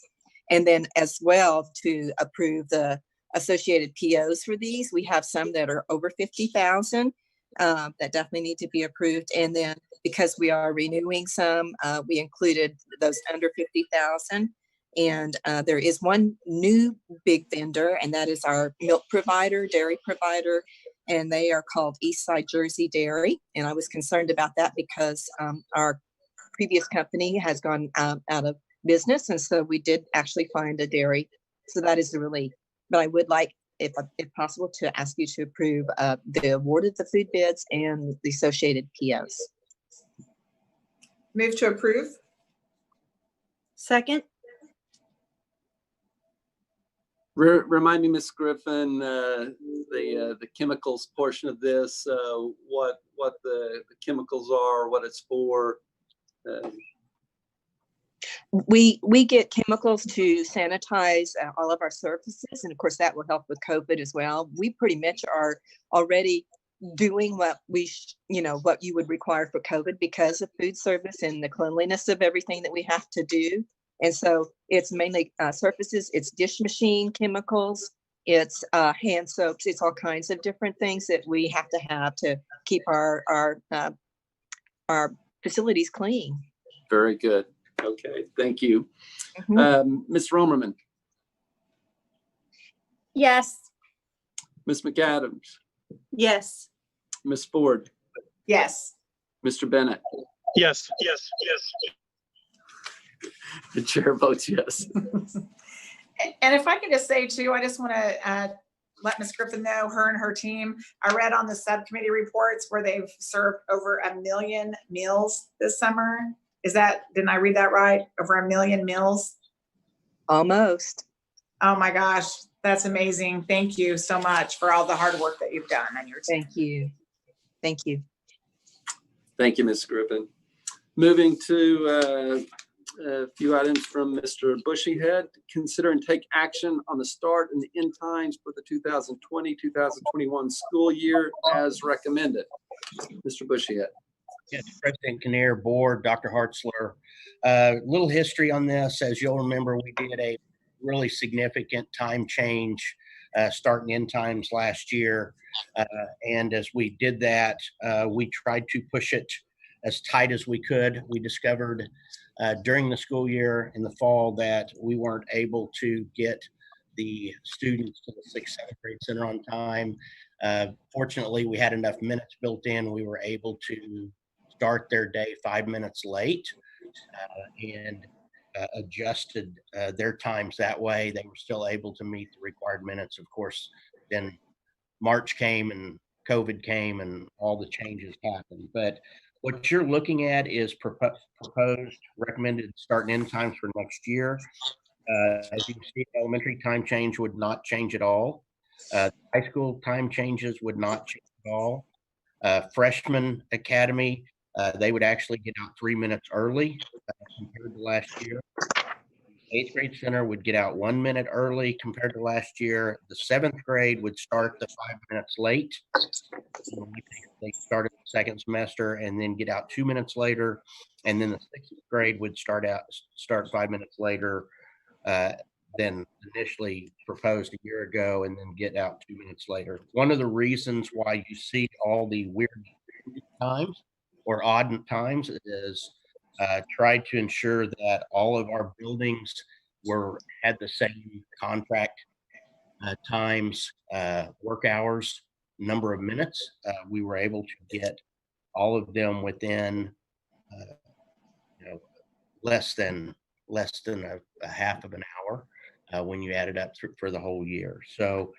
And then as well to approve the associated POs for these. We have some that are over 50,000 that definitely need to be approved. And then because we are renewing some, we included those under 50,000. And there is one new big vendor, and that is our milk provider, dairy provider, and they are called Eastside Jersey Dairy. And I was concerned about that because our previous company has gone out of business. And so we did actually find a dairy. So that is the relief. But I would like, if possible, to ask you to approve the award of the food bids and the associated POs. Move to approve. Second. Remind me, Ms. Griffin, the chemicals portion of this, what the chemicals are, what it's for. We get chemicals to sanitize all of our surfaces, and of course that will help with COVID as well. We pretty much are already doing what what you would require for COVID because of food service and the cleanliness of everything that we have to do. And so it's mainly surfaces, it's dish machine chemicals, it's hand soaps, it's all kinds of different things that we have to keep our facilities clean. Very good. Okay, thank you. Ms. Romerman. Yes. Ms. McAdams. Yes. Ms. Ford. Yes. Mr. Bennett. Yes. Yes. Yes. The chair votes yes. And if I can just say too, I just want to let Ms. Griffin know, her and her team. I read on the subcommittee reports where they've served over 1 million meals this summer. Didn't I read that right? Over 1 million meals? Almost. Oh my gosh, that's amazing. Thank you so much for all the hard work that you've done on your team. Thank you. Thank you. Thank you, Ms. Griffin. Moving to a few items from Mr. Bushyhead. Consider and take action on the start and the end times for the 2020-2021 school year as recommended. Mr. Bushyhead. Yes, President Kinnear, Board, Dr. Hartzler. Little history on this. As you'll remember, we did a really significant time change start and end times last year. And as we did that, we tried to push it as tight as we could. We discovered during the school year in the fall that we weren't able to get the students to the 6th, 7th grade center on time. Fortunately, we had enough minutes built in. We were able to start their day 5 minutes late and adjusted their times that way. They were still able to meet the required minutes. Of course, then March came and COVID came and all the changes happened. But what you're looking at is proposed recommended start and end times for next year. As you can see, elementary time change would not change at all. High school time changes would not change at all. Freshman academy, they would actually get out 3 minutes early compared to last year. 8th grade center would get out 1 minute early compared to last year. The 7th grade would start the 5 minutes late. They started the second semester and then get out 2 minutes later. And then the 6th grade would start 5 minutes later than initially proposed a year ago and then get out 2 minutes later. One of the reasons why you see all the weird times or odd times is tried to ensure that all of our buildings had the same contract times, work hours, number of minutes. We were able to get all of them within less than a half of an hour when you add it up for the whole year. So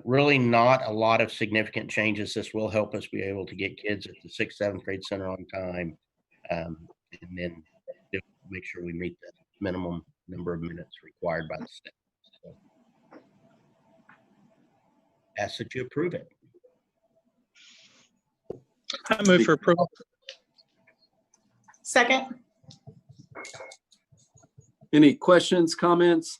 really not a lot of significant changes. This will help us be able to get kids at the 6th, 7th grade center on time. And then make sure we meet the minimum number of minutes required by the state. So, ask that you approve it. I move for approval. Second. Any questions, comments?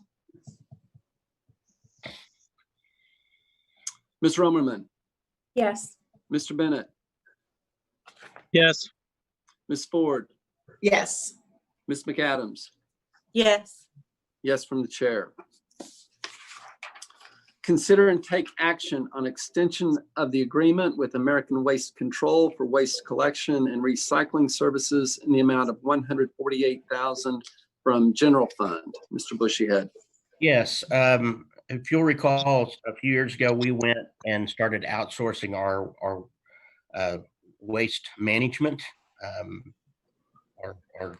Ms. Romerman, Yes. Mr. Bennett, Yes. Ms. Ford, Yes. Ms. McAdams. Yes. Yes from the chair. Consider and take action on extension of the agreement with American Waste Control for waste collection and recycling services in the amount of $148,000 from general fund. Mr. Bushyhead. Yes. If you'll recall, a few years ago, we went and started outsourcing our waste management. Our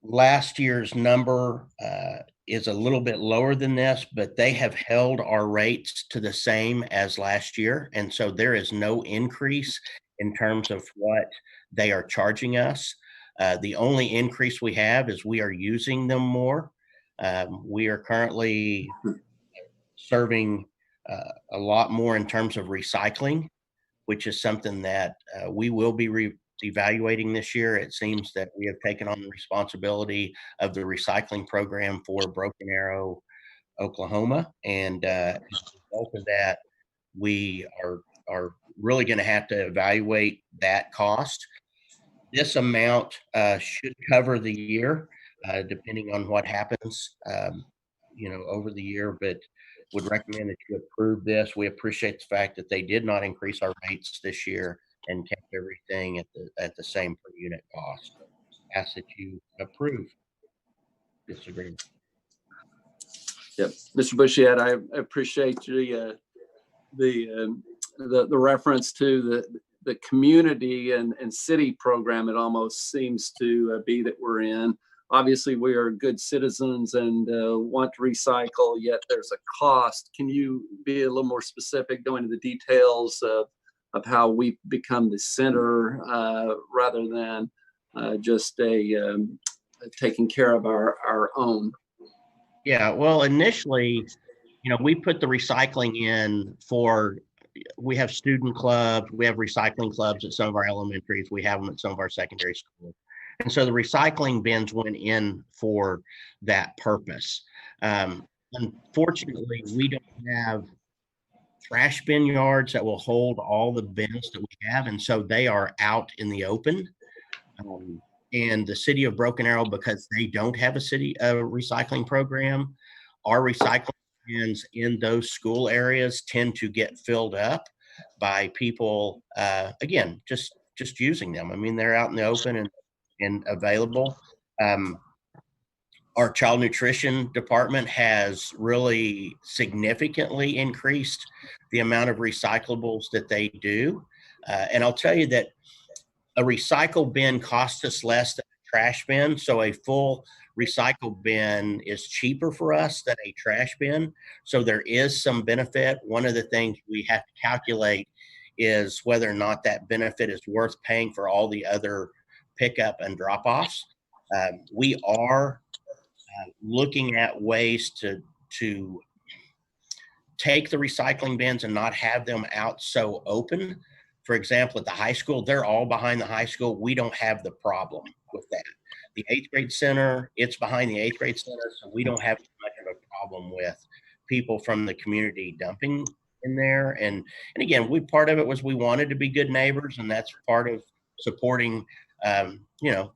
last year's number is a little bit lower than this, but they have held our rates to the same as last year. And so there is no increase in terms of what they are charging us. The only increase we have is we are using them more. We are currently serving a lot more in terms of recycling, which is something that we will be evaluating this year. It seems that we have taken on the responsibility of the recycling program for Broken Arrow, Oklahoma. And as a result of that, we are really going to have to evaluate that cost. This amount should cover the year, depending on what happens, over the year, but would recommend that you approve this. We appreciate the fact that they did not increase our rates this year and kept everything at the same per unit cost. Ask that you approve this agreement. Yep, Mr. Bushyhead, I appreciate the reference to the community and city program. It almost seems to be that we're in. obviously we are good citizens and want to recycle, yet there's a cost. Can you be a little more specific, go into the details of how we become the center rather than just taking care of our own? Yeah, well, initially, we put the recycling in for, we have student clubs, we have recycling clubs at some of our elementaries, we have them at some of our secondary schools. And so the recycling bins went in for that purpose. Unfortunately, we don't have trash bin yards that will hold all the bins that we have. And so they are out in the open. And the city of Broken Arrow, because they don't have a recycling program, our recycling bins in those school areas tend to get filled up by people, again, just using them. I mean, they're out in the open and available. Our child nutrition department has really significantly increased the amount of recyclables that they do. And I'll tell you that a recycle bin costs us less than a trash bin. So a full recycle bin is cheaper for us than a trash bin. So there is some benefit. One of the things we have to calculate is whether or not that benefit is worth paying for all the other pickup and drop-offs. We are looking at ways to take the recycling bins and not have them out so open. For example, at the high school, they're all behind the high school. We don't have the problem with that. The 8th grade center, it's behind the 8th grade center, so we don't have much of a problem with people from the community dumping in there. And again, part of it was we wanted to be good neighbors, and that's part of supporting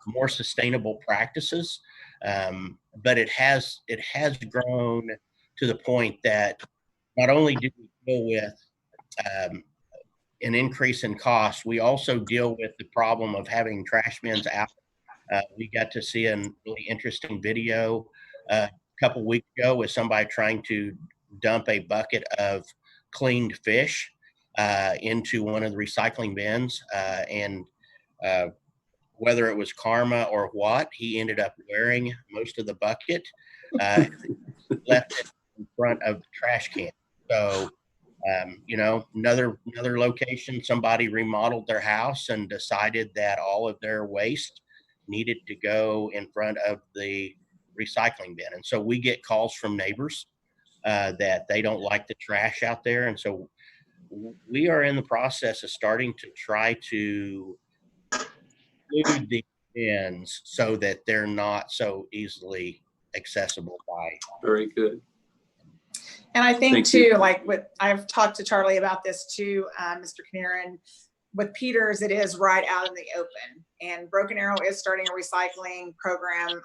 more sustainable practices. But it has grown to the point that not only do we deal with an increase in cost, we also deal with the problem of having trash bins out. We got to see a really interesting video a couple weeks ago with somebody trying to dump a bucket of cleaned fish into one of the recycling bins. And whether it was karma or what, he ended up wearing most of the bucket, left it in front of the trash can. So, another location, somebody remodeled their house and decided that all of their waste needed to go in front of the recycling bin. And so we get calls from neighbors that they don't like the trash out there. And so we are in the process of starting to try to include the bins so that they're not so easily accessible by. Very good. And I think Thank too, you. like I've talked to Charlie about this too, Mr. Kinnear, and with Peters, it is right out in the open. And Broken Arrow is starting a recycling program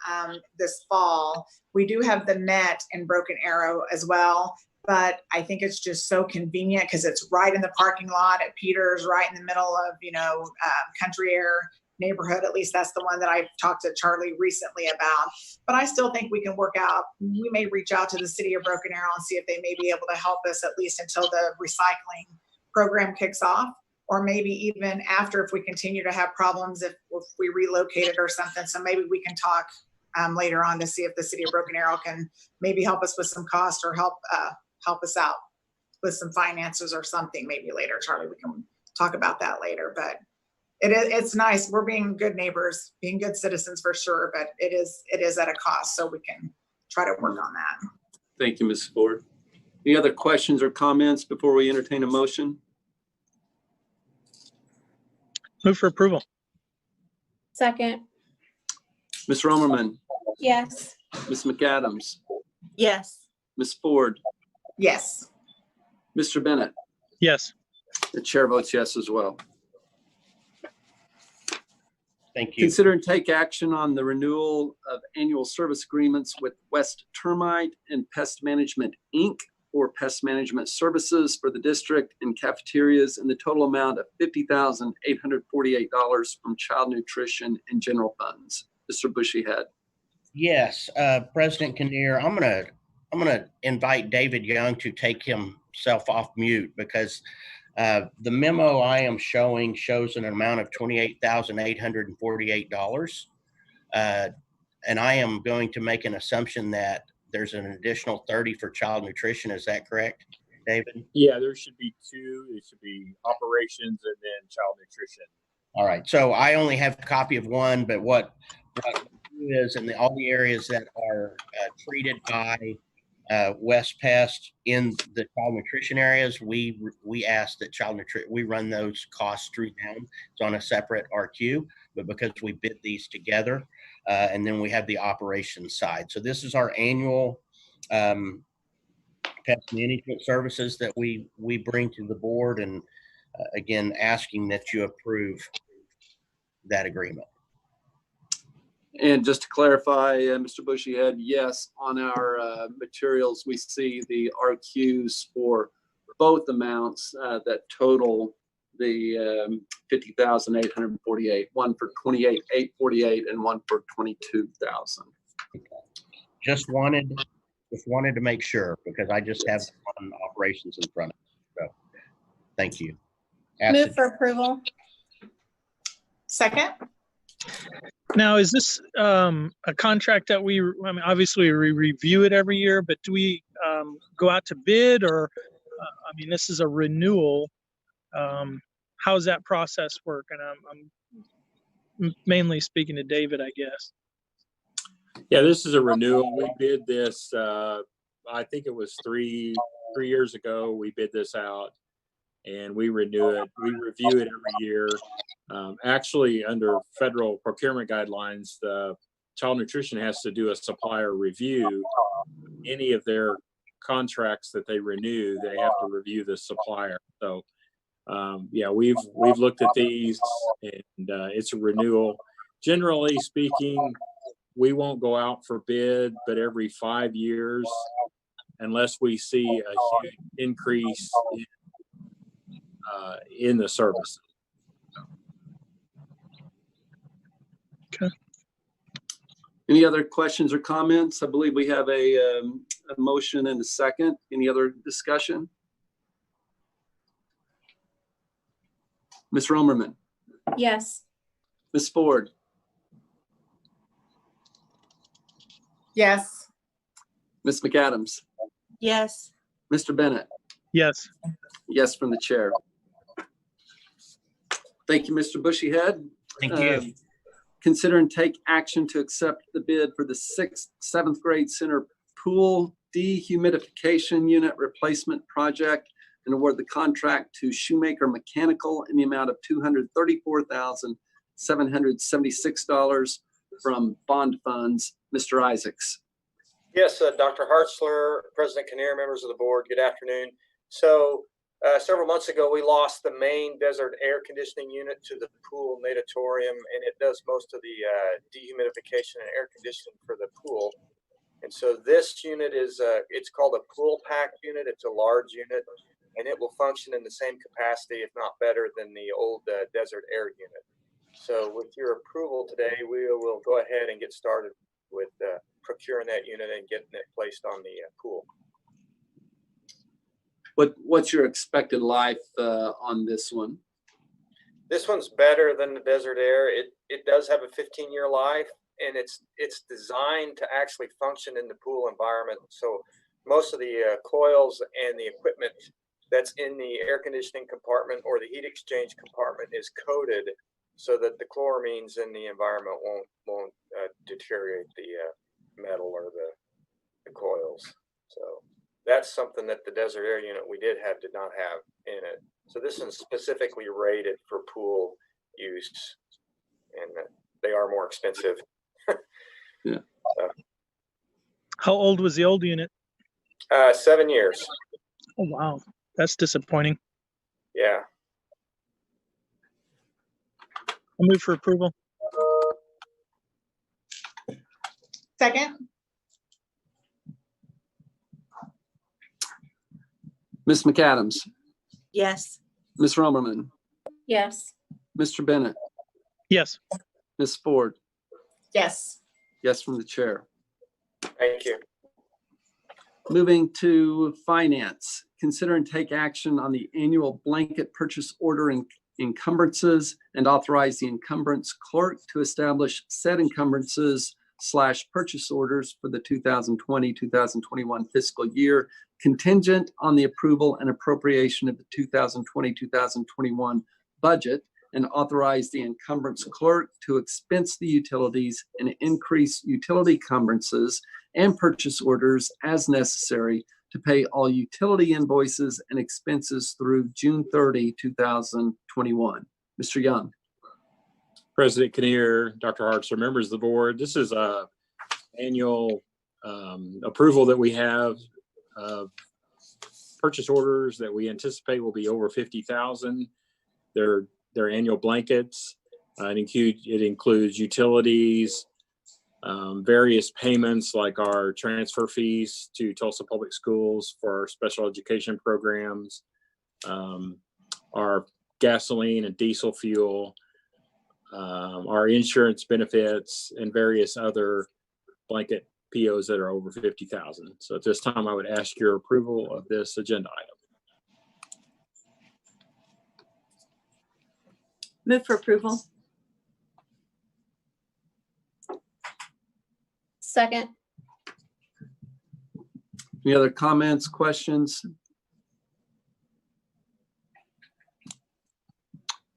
this fall. We do have the net in Broken Arrow as well, but I think it's just so convenient because it's right in the parking lot at Peters, right in the middle of, Country Air neighborhood. At least that's the one that I've talked to Charlie recently about. But I still think we can work out. We may reach out to the city of Broken Arrow and see if they may be able to help us at least until the recycling program kicks off, or maybe even after if we continue to have problems, if we relocate it or something. So maybe we can talk later on to see if the city of Broken Arrow can maybe help us with some cost or help us out with some finances or something maybe later. Charlie, we can talk about that later. But it's nice. We're being good neighbors, being good citizens for sure, but it is at a cost. So we can try to work on that. Thank you, Ms. Ford. Any other questions or comments before we entertain a motion? Move for approval. Second. Ms. Romerman, Yes. Ms. McAdams, Yes. Ms. Ford, Yes. Mr. Bennett. Yes. The chair votes yes as well. Thank you. Consider and take action on the renewal of annual service agreements with West Termite and Pest Management, Inc. for pest management services for the district and cafeterias in the total amount of $50,848 from child nutrition and general funds. Mr. Bushyhead. Yes, President Kinnear, I'm gonna invite David Young to take himself off mute because the memo I am showing shows an amount of $28,848. And I am going to make an assumption that there's an additional 30 for child nutrition. Is that correct, David? Yeah, there should be two. It should be operations and then child nutrition. All right. So I only have a copy of one, but what is in all the areas that are treated by West Pest in the child nutrition areas, we ask that we run those costs through them. It's on a separate RQ, but because we bid these together, and then we have the operations side. So this is our annual pest management services that we bring to the board, and again, asking that you approve that agreement. And just to clarify, Mr. Bushyhead, yes, on our materials, we see the RQs for both amounts that total the 50,848, one for 28,848 and one for 22,000. Just wanted to make sure, because I just have on operations in front of me. So thank you. Move for approval. Second. Now, is this a contract that I mean, obviously we review it every year, but do we go out to bid, or, I mean, this is a renewal. How does that process work? And I'm mainly speaking to David, I guess. Yeah, this is a renewal. We bid this, I think it was three years ago, we bid this out and we renew it. We review it every year. Actually, under federal procurement guidelines, the child nutrition has to do a supplier review. Any of their contracts that they renew, they have to review the supplier. So, yeah, we've looked at these, and it's a renewal. Generally speaking, we won't go out for bid, but every 5 years, unless we see a huge increase in the service. Okay. Any other questions or comments? I believe we have a motion and a second. Any other discussion? Ms. Romerman, Yes. Ms. Ford, Yes. Ms. McAdams, Yes. Mr. Bennett. Yes. Yes from the chair. Thank you, Mr. Bushyhead. Thank you. Consider and take action to accept the bid for the 7th grade center pool dehumidification unit replacement project and award the contract to Shoemaker Mechanical in the amount of $234,776 from bond funds. Mr. Isaacs. Yes, Dr. Hartzler, President Kinnear, members of the board, good afternoon. So several months ago, we lost the main desert air conditioning unit to the pool natatorium, and it does most of the dehumidification and air conditioning for the pool. And so this unit is, it's called a pool pack unit. It's a large unit, and it will function in the same capacity, if not better, than the old desert air unit. So with your approval today, we will go ahead and get started with procuring that unit and getting it placed on the pool. What's your expected life on this one? This one's better than the desert air. It does have a 15-year life, and it's designed to actually function in the pool environment. So most of the coils and the equipment that's in the air conditioning compartment or the heat exchange compartment is coated so that the chloramines in the environment won't deteriorate the metal or the coils. So that's something that the desert air unit we did not have in it. So this is specifically rated for pool use, and they are more expensive. Yeah. So, How old was the old unit? 7 years. Oh, wow. That's disappointing. Yeah. I'll move for approval. Second. Ms. McAdams, Yes. Ms. Romerman, Yes. Mr. Bennett, Yes. Ms. Ford. Yes. Yes from the chair. Thank you. Moving to finance, consider and take action on the annual blanket purchase order encumbrances and authorize the encumbrance clerk to establish said encumbrances purchase orders for the 2020-2021 fiscal year, contingent on the approval and appropriation of the 2020-2021 budget, and authorize the encumbrance clerk to expense the utilities and increase utility encumbrances and purchase orders as necessary to pay all utility invoices and expenses through June 30, 2021. Mr. Young. President Kinnear, Dr. Hartzler, members of the board, this is a annual approval that we have of purchase orders that we anticipate will be over 50,000. They're annual blankets. It includes utilities, various payments like our transfer fees to Tulsa Public Schools for our special education programs, our gasoline and diesel fuel, our insurance benefits, and various other blanket POs that are over 50,000. So at this time, I would ask your approval of this agenda item. Move for approval. Second. Any other comments, questions?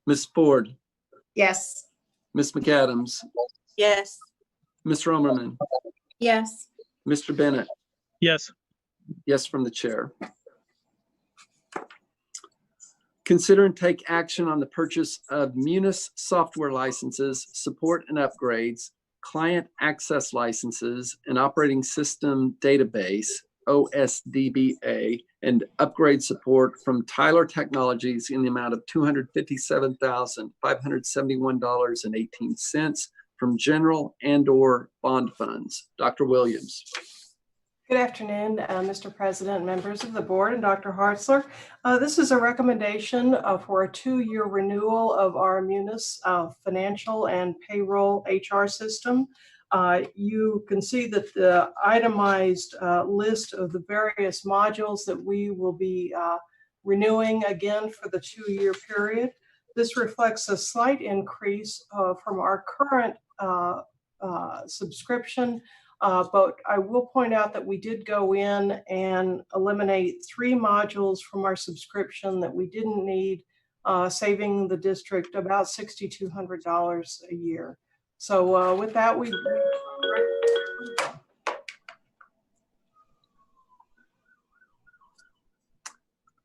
Ms. Ford, Yes. Ms. McAdams, Yes. Ms. Romerman, Yes. Mr. Bennett. Yes. Yes from the chair. Consider and take action on the purchase of Munis software licenses, support and upgrades, client access licenses, and operating system database, OSDBA, and upgrade support from Tyler Technologies in the amount of $257,571.18 from general and/or bond funds. Dr. Williams. Good afternoon, Mr. President, members of the board, and Dr. Hartzler. This is a recommendation for a 2-year renewal of our Munis financial and payroll HR system. You can see that the itemized list of the various modules that we will be renewing again for the 2-year period. This reflects a slight increase from our current subscription. But I will point out that we did go in and eliminate 3 modules from our subscription that we didn't need, saving the district about $6,200 a year. So with that, we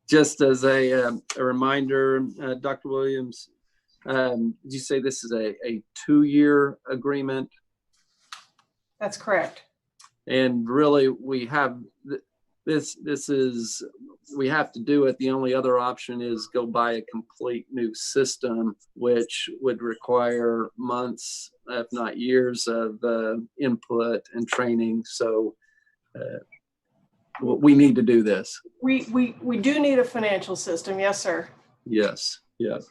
just as a reminder, Dr. Williams, did you say this is a 2-year agreement? That's correct. And really, we have we have to do it. The only other option is go buy a complete new system, which would require months, if not years, of input and training. So we need to do this. We do need a financial system. Yes, sir. Yes. Yes.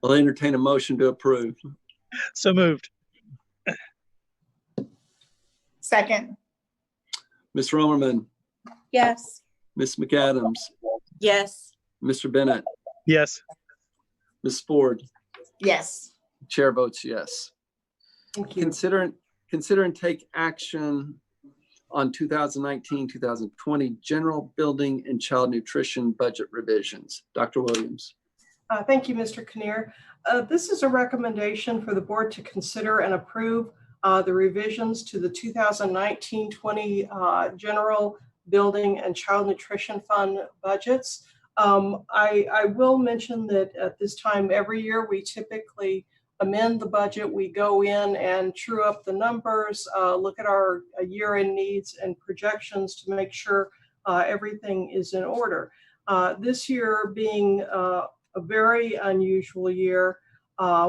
I'll entertain a motion to approve. So moved. Second. Ms. Romerman, Yes. Ms. McAdams, Yes. Mr. Bennett, Yes. Ms. Ford. Yes. Chair votes yes. Thank you. Consider and take action on 2019-2020 general building and child nutrition budget revisions. Dr. Williams. Thank you, Mr. Kinnear. This is a recommendation for the board to consider and approve the revisions to the 2019-20 general building and child nutrition fund budgets. I will mention that at this time every year we typically amend the budget. We go in and true up the numbers, look at our year-end needs and projections to make sure everything is in order. This year being a very unusual year,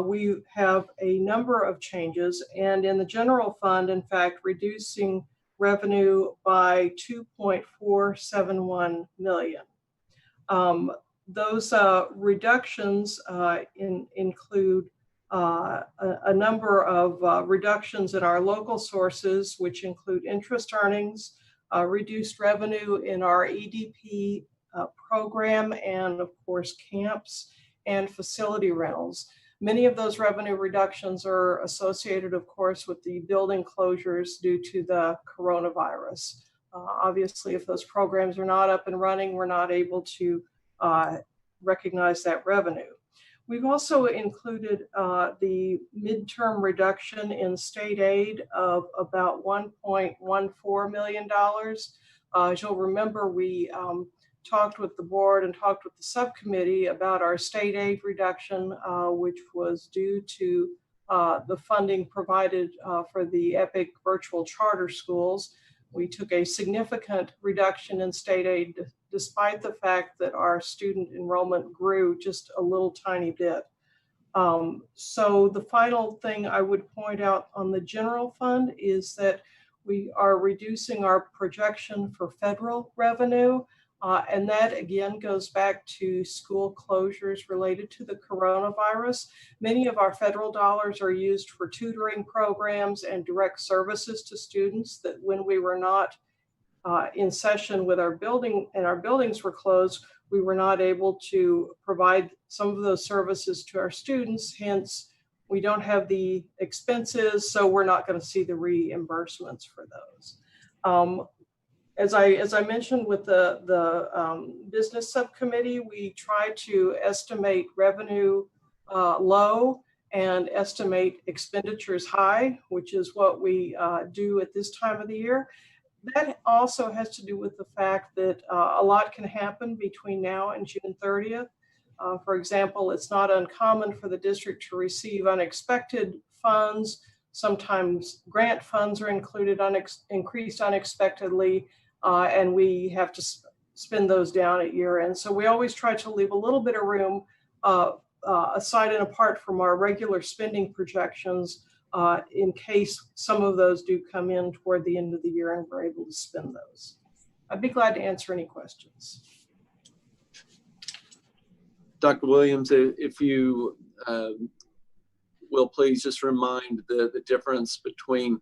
we have a number of changes, and in the general fund, in fact, reducing revenue by $2.471 million. Those reductions include a number of reductions in our local sources, which include interest earnings, reduced revenue in our EDP program, and of course camps and facility rentals. Many of those revenue reductions are associated, of course, with the building closures due to the coronavirus. Obviously, if those programs are not up and running, we're not able to recognize that revenue. We've also included the midterm reduction in state aid of about $1.14 million. As you'll remember, we talked with the board and talked with the subcommittee about our state aid reduction, which was due to the funding provided for the EPIC virtual charter schools. We took a significant reduction in state aid despite the fact that our student enrollment grew just a little tiny bit. So the final thing I would point out on the general fund is that we are reducing our projection for federal revenue. And that again goes back to school closures related to the coronavirus. Many of our federal dollars are used for tutoring programs and direct services to students that when we were not in session with our building and our buildings were closed, we were not able to provide some of those services to our students. Hence, we don't have the expenses, so we're not going to see the reimbursements for those. As I mentioned with the business subcommittee, we try to estimate revenue low and estimate expenditures high, which is what we do at this time of the year. That also has to do with the fact that a lot can happen between now and June 30th. For example, it's not uncommon for the district to receive unexpected funds. Sometimes grant funds are increased unexpectedly, and we have to spend those down at year end. So we always try to leave a little bit of room aside and apart from our regular spending projections in case some of those do come in toward the end of the year and we're able to spend those. I'd be glad to answer any questions. Dr. Williams, if you will please just remind the difference between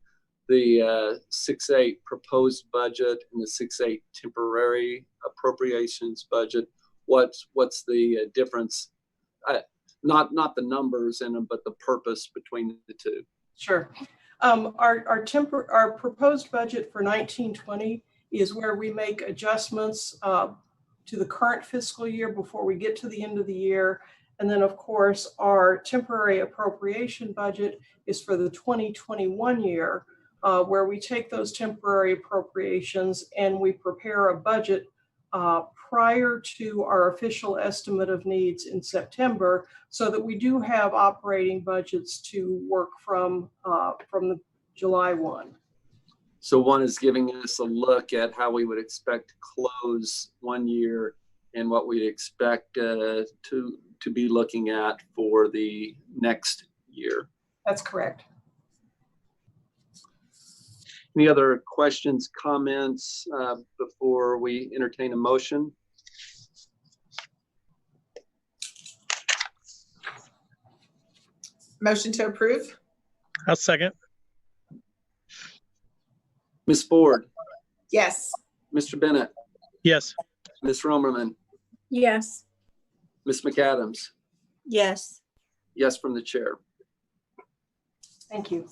the 6.8 proposed budget and the 6.8 temporary appropriations budget. What's the difference? Not the numbers in them, but the purpose between the two. Sure. Our proposed budget for 1920 is where we make adjustments to the current fiscal year before we get to the end of the year. And then, of course, our temporary appropriation budget is for the 2021 year, where we take those temporary appropriations and we prepare a budget prior to our official estimate of needs in September, so that we do have operating budgets to work from the July 1. So one is giving us a look at how we would expect to close one year and what we'd expect to be looking at for the next year. That's correct. Any other questions, comments before we entertain a motion? Motion to approve. I'll second. Ms. Ford? Yes. Mr. Bennett? Yes. Ms. Romerman? Yes. Ms. McAdams? Yes. Yes from the chair. Thank you.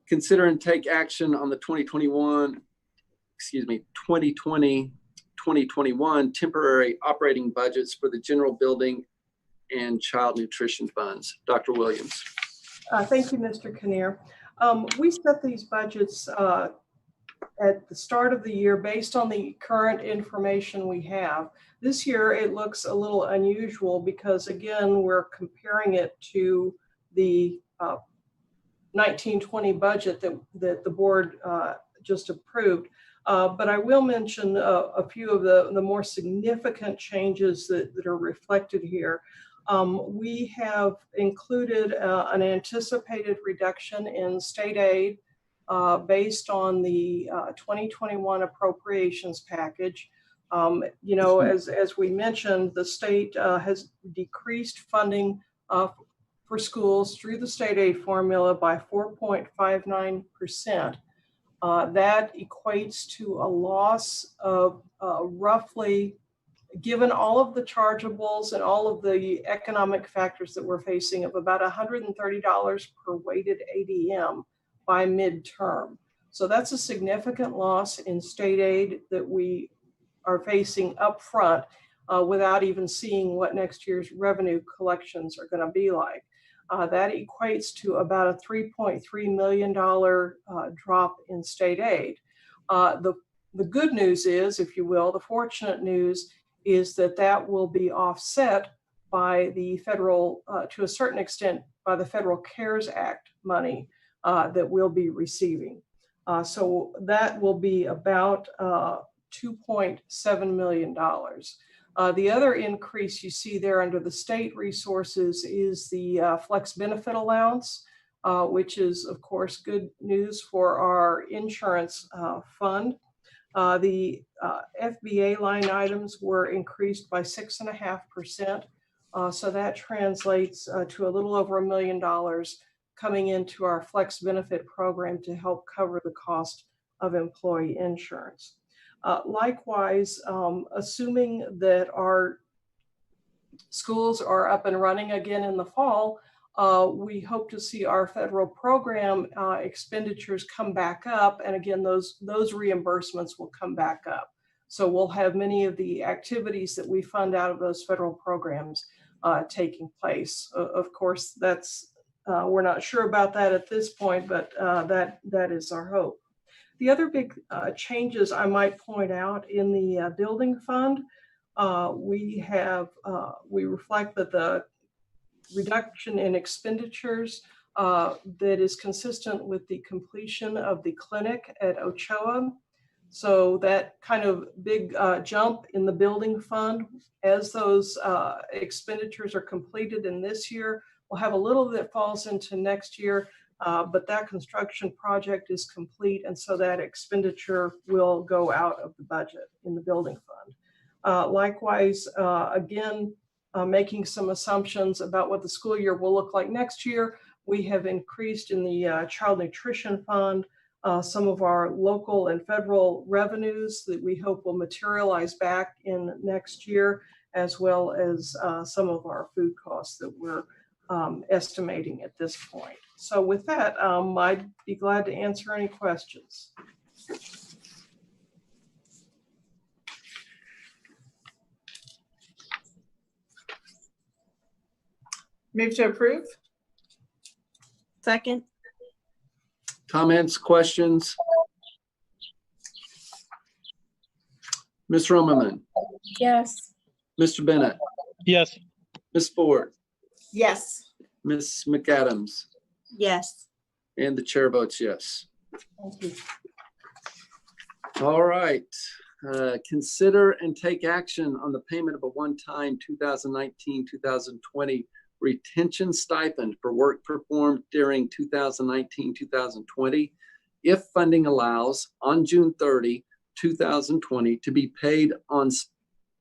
Consider and take action on the 2020-2021 temporary operating budgets for the general building and child nutrition funds. Dr. Williams. Thank you, Mr. Kinnear. We set these budgets at the start of the year based on the current information we have. This year, it looks a little unusual because, again, we're comparing it to the 1920 budget that the board just approved. But I will mention a few of the more significant changes that are reflected here. We have included an anticipated reduction in state aid based on the 2021 appropriations package. You know, as we mentioned, the state has decreased funding for schools through the state aid formula by 4.59%. That equates to a loss of roughly Given all of the chargeables and all of the economic factors that we're facing, of about $130 per weighted ADM by midterm. So that's a significant loss in state aid that we are facing up front without even seeing what next year's revenue collections are going to be like. That equates to about a $3.3 million drop in state aid. The good news is, if you will, the fortunate news is that that will be offset by the federal, to a certain extent, by the federal CARES Act money that we'll be receiving. So that will be about $2.7 million. The other increase you see there under the state resources is the flex benefit allowance, which is, of course, good news for our insurance fund. The FBA line items were increased by 6.5%. So that translates to a little over $1 million coming into our flex benefit program to help cover the cost of employee insurance. Likewise, assuming that our schools are up and running again in the fall, we hope to see our federal program expenditures come back up. And again, those reimbursements will come back up. So we'll have many of the activities that we fund out of those federal programs taking place. Of course, that's we're not sure about that at this point, but that is our hope. The other big changes I might point out in the building fund, we reflect that the reduction in expenditures that is consistent with the completion of the clinic at Ochoa. So that kind of big jump in the building fund, as those expenditures are completed in this year, we'll have a little that falls into next year, but that construction project is complete, and so that expenditure will go out of the budget in the building fund. Likewise, again, making some assumptions about what the school year will look like next year, we have increased in the child nutrition fund some of our local and federal revenues that we hope will materialize back in next year, as well as some of our food costs that we're estimating at this point. So with that, I'd be glad to answer any questions. Move to approve. Second. Comments, questions? Ms. Romerman, Yes. Mr. Bennett, Yes. Ms. Ford, Yes. Ms. McAdams, Yes. and the chair votes yes. Thank you. All right. Consider and take action on the payment of a one-time 2019-2020 retention stipend for work performed during 2019-2020, if funding allows, on June 30, 2020, to be paid on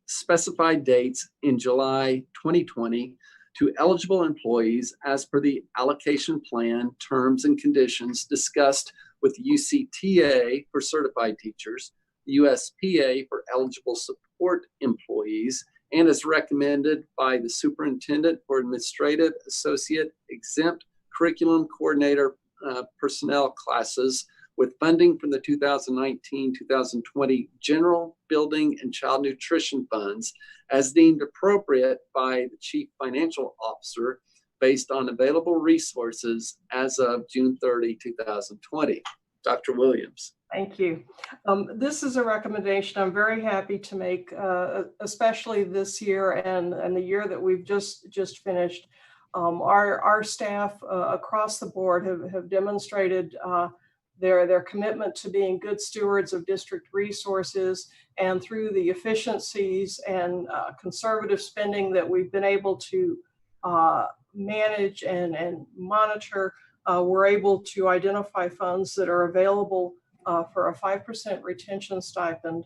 specified dates in July 2020 to eligible employees as per the allocation plan terms and conditions discussed with UCTA for certified teachers, USPA for eligible support employees, and as recommended by the Superintendent for Administrative Associate Exempt Curriculum Coordinator personnel classes, with funding from the 2019-2020 General Building and Child Nutrition Funds as deemed appropriate by the Chief Financial Officer based on available resources as of June 30, 2020. Dr. Williams. Thank you. This is a recommendation I'm very happy to make, especially this year and the year that we've just finished. Our staff across the board have demonstrated their commitment to being good stewards of district resources, and through the efficiencies and conservative spending that we've been able to manage and monitor, we're able to identify funds that are available for a 5% retention stipend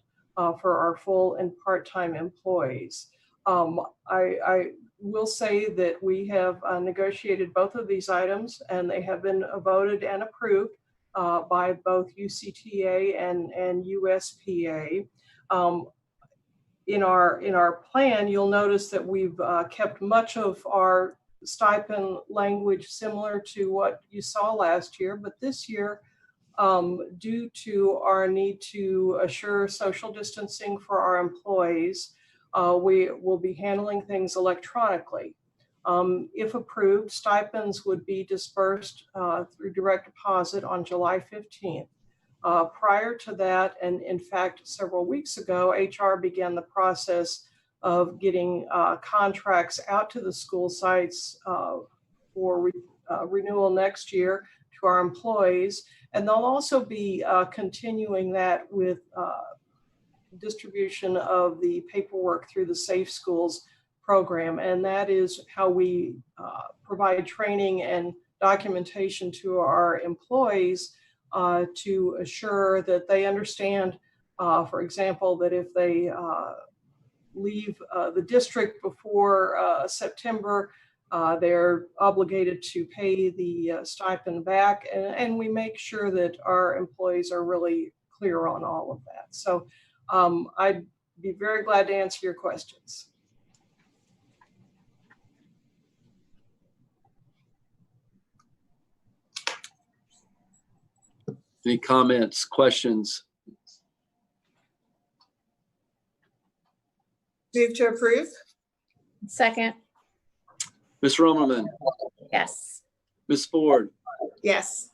for our full and part-time employees. I will say that we have negotiated both of these items, and they have been voted and approved by both UCTA and USPA. in our plan, you'll notice that we've kept much of our stipend language similar to what you saw last year, but this year, due to our need to assure social distancing for our employees, we will be handling things electronically. If approved, stipends would be dispersed through direct deposit on July 15th. Prior to that, and in fact, several weeks ago, HR began the process of getting contracts out to the school sites for renewal next year to our employees. And they'll also be continuing that with distribution of the paperwork through the Safe Schools program. And that is how we provide training and documentation to our employees to assure that they understand, for example, that if they leave the district before September, they're obligated to pay the stipend back. And we make sure that our employees are really clear on all of that. So I'd be very glad to answer your questions. Any comments, questions? Move to approve. Second. Ms. Romerman, Yes. Ms. Ford, Yes.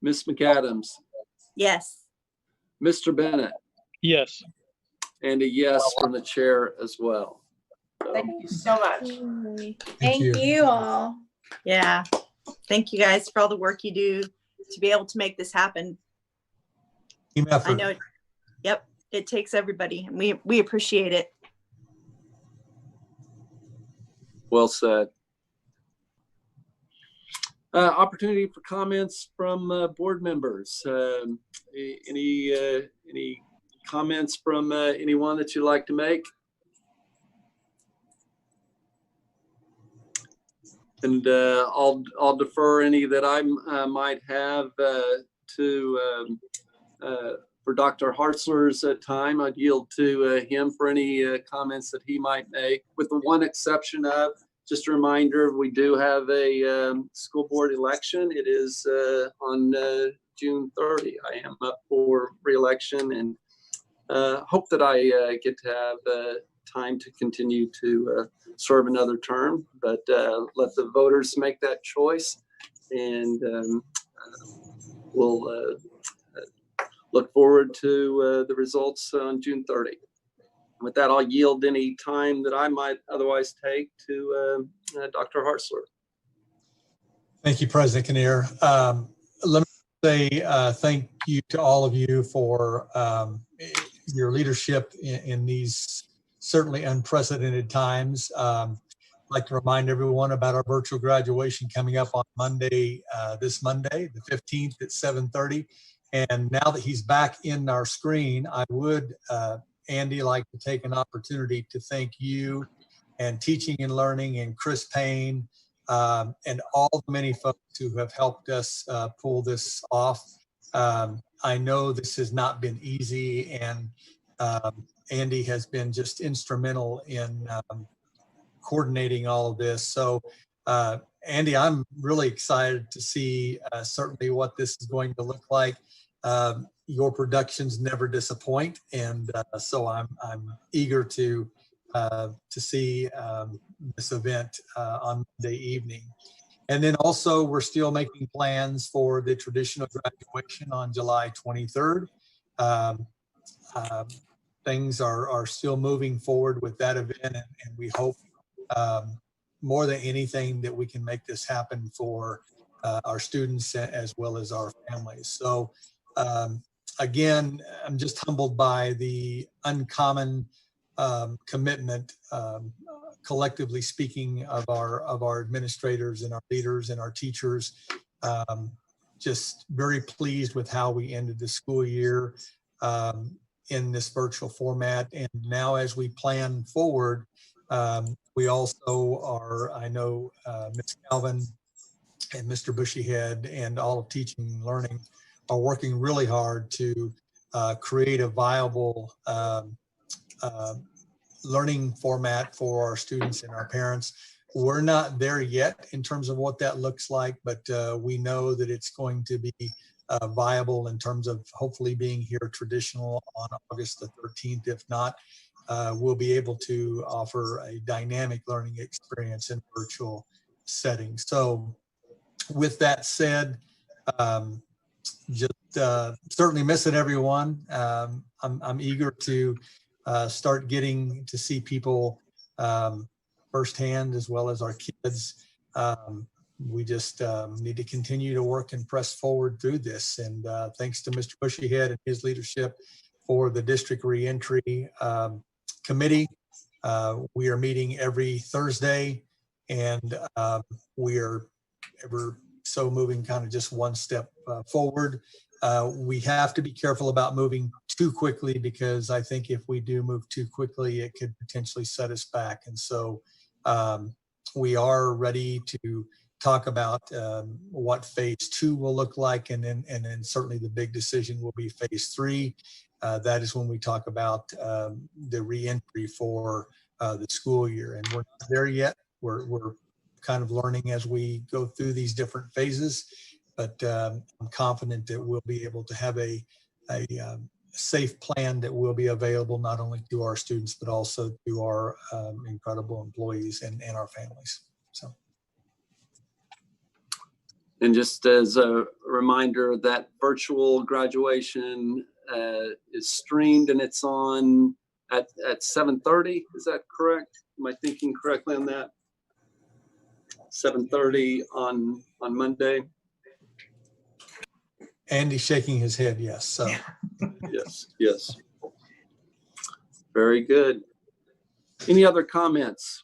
Ms. McAdams, Yes. Mr. Bennett, Yes. and a yes from the chair as well. Thank you so much. Thank you all. Yeah. Thank you guys for all the work you do to be able to make this happen. Team effort. I know. Yep. It takes everybody, and we appreciate it. Well said. Opportunity for comments from board members. Any comments from anyone that you'd like to make? And I'll defer any that I might have for Dr. Hartzler's time. I'd yield to him for any comments that he might make, with the one exception of just a reminder, we do have a school board election. It is on June 30. I am up for re-election and hope that I get to have time to continue to serve another term, but let the voters make that choice, and we'll look forward to the results on June 30. With that, I'll yield any time that I might otherwise take to Dr. Hartzler. Thank you, President Kinnear. Let me say thank you to all of you for your leadership in these certainly unprecedented times. I'd like to remind everyone about our virtual graduation coming up on Monday, this Monday, the 15th at 7:30. And now that he's back in our screen, I would, Andy, like to take an opportunity to thank you and Teaching and Learning and Chris Payne and all the many folks who have helped us pull this off. I know this has not been easy, and Andy has been just instrumental in coordinating all of this. So Andy, I'm really excited to see certainly what this is going to look like. Your productions never disappoint, and so I'm eager to see this event on Monday evening. And then also, we're still making plans for the traditional graduation on July 23rd. Things are still moving forward with that event, and we hope more than anything that we can make this happen for our students as well as our families. So again, I'm just humbled by the uncommon commitment, collectively speaking, of our administrators and our leaders and our teachers. Just very pleased with how we ended the school year in this virtual format. And now as we plan forward, we also are, I know Ms. Calvin and Mr. Bushyhead and all of Teaching and Learning are working really hard to create a viable learning format for our students and our parents. We're not there yet in terms of what that looks like, but we know that it's going to be viable in terms of hopefully being here traditional on August the 13th. If not, we'll be able to offer a dynamic learning experience in virtual settings. So with that said, just certainly missing everyone. I'm eager to start getting to see people firsthand as well as our kids. We just need to continue to work and press forward through this. And thanks to Mr. Bushyhead and his leadership for the district reentry committee. We are meeting every Thursday, and we are ever so moving kind of just one step forward. We have to be careful about moving too quickly, because I think if we do move too quickly, it could potentially set us back. And so we are ready to talk about what phase 2 will look like, and then certainly the big decision will be phase 3. That is when we talk about the reentry for the school year, and we're not there yet. We're kind of learning as we go through these different phases, but I'm confident that we'll be able to have a safe plan that will be available not only to our students, but also to our incredible employees and our families. So. And just as a reminder, that virtual graduation is streamed, and it's on at 7:30. Is that correct? Am I thinking correctly on that? 7:30 on Monday. Andy's shaking his head, yes. So yes. Very good. Any other comments?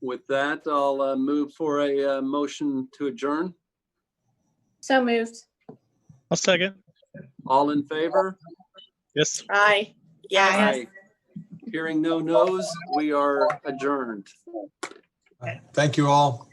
With that, I'll move for a motion to adjourn. So moved. I'll second. All in favor? Yes. Aye. Yes. Aye. Hearing no no's, we are adjourned. thank you all.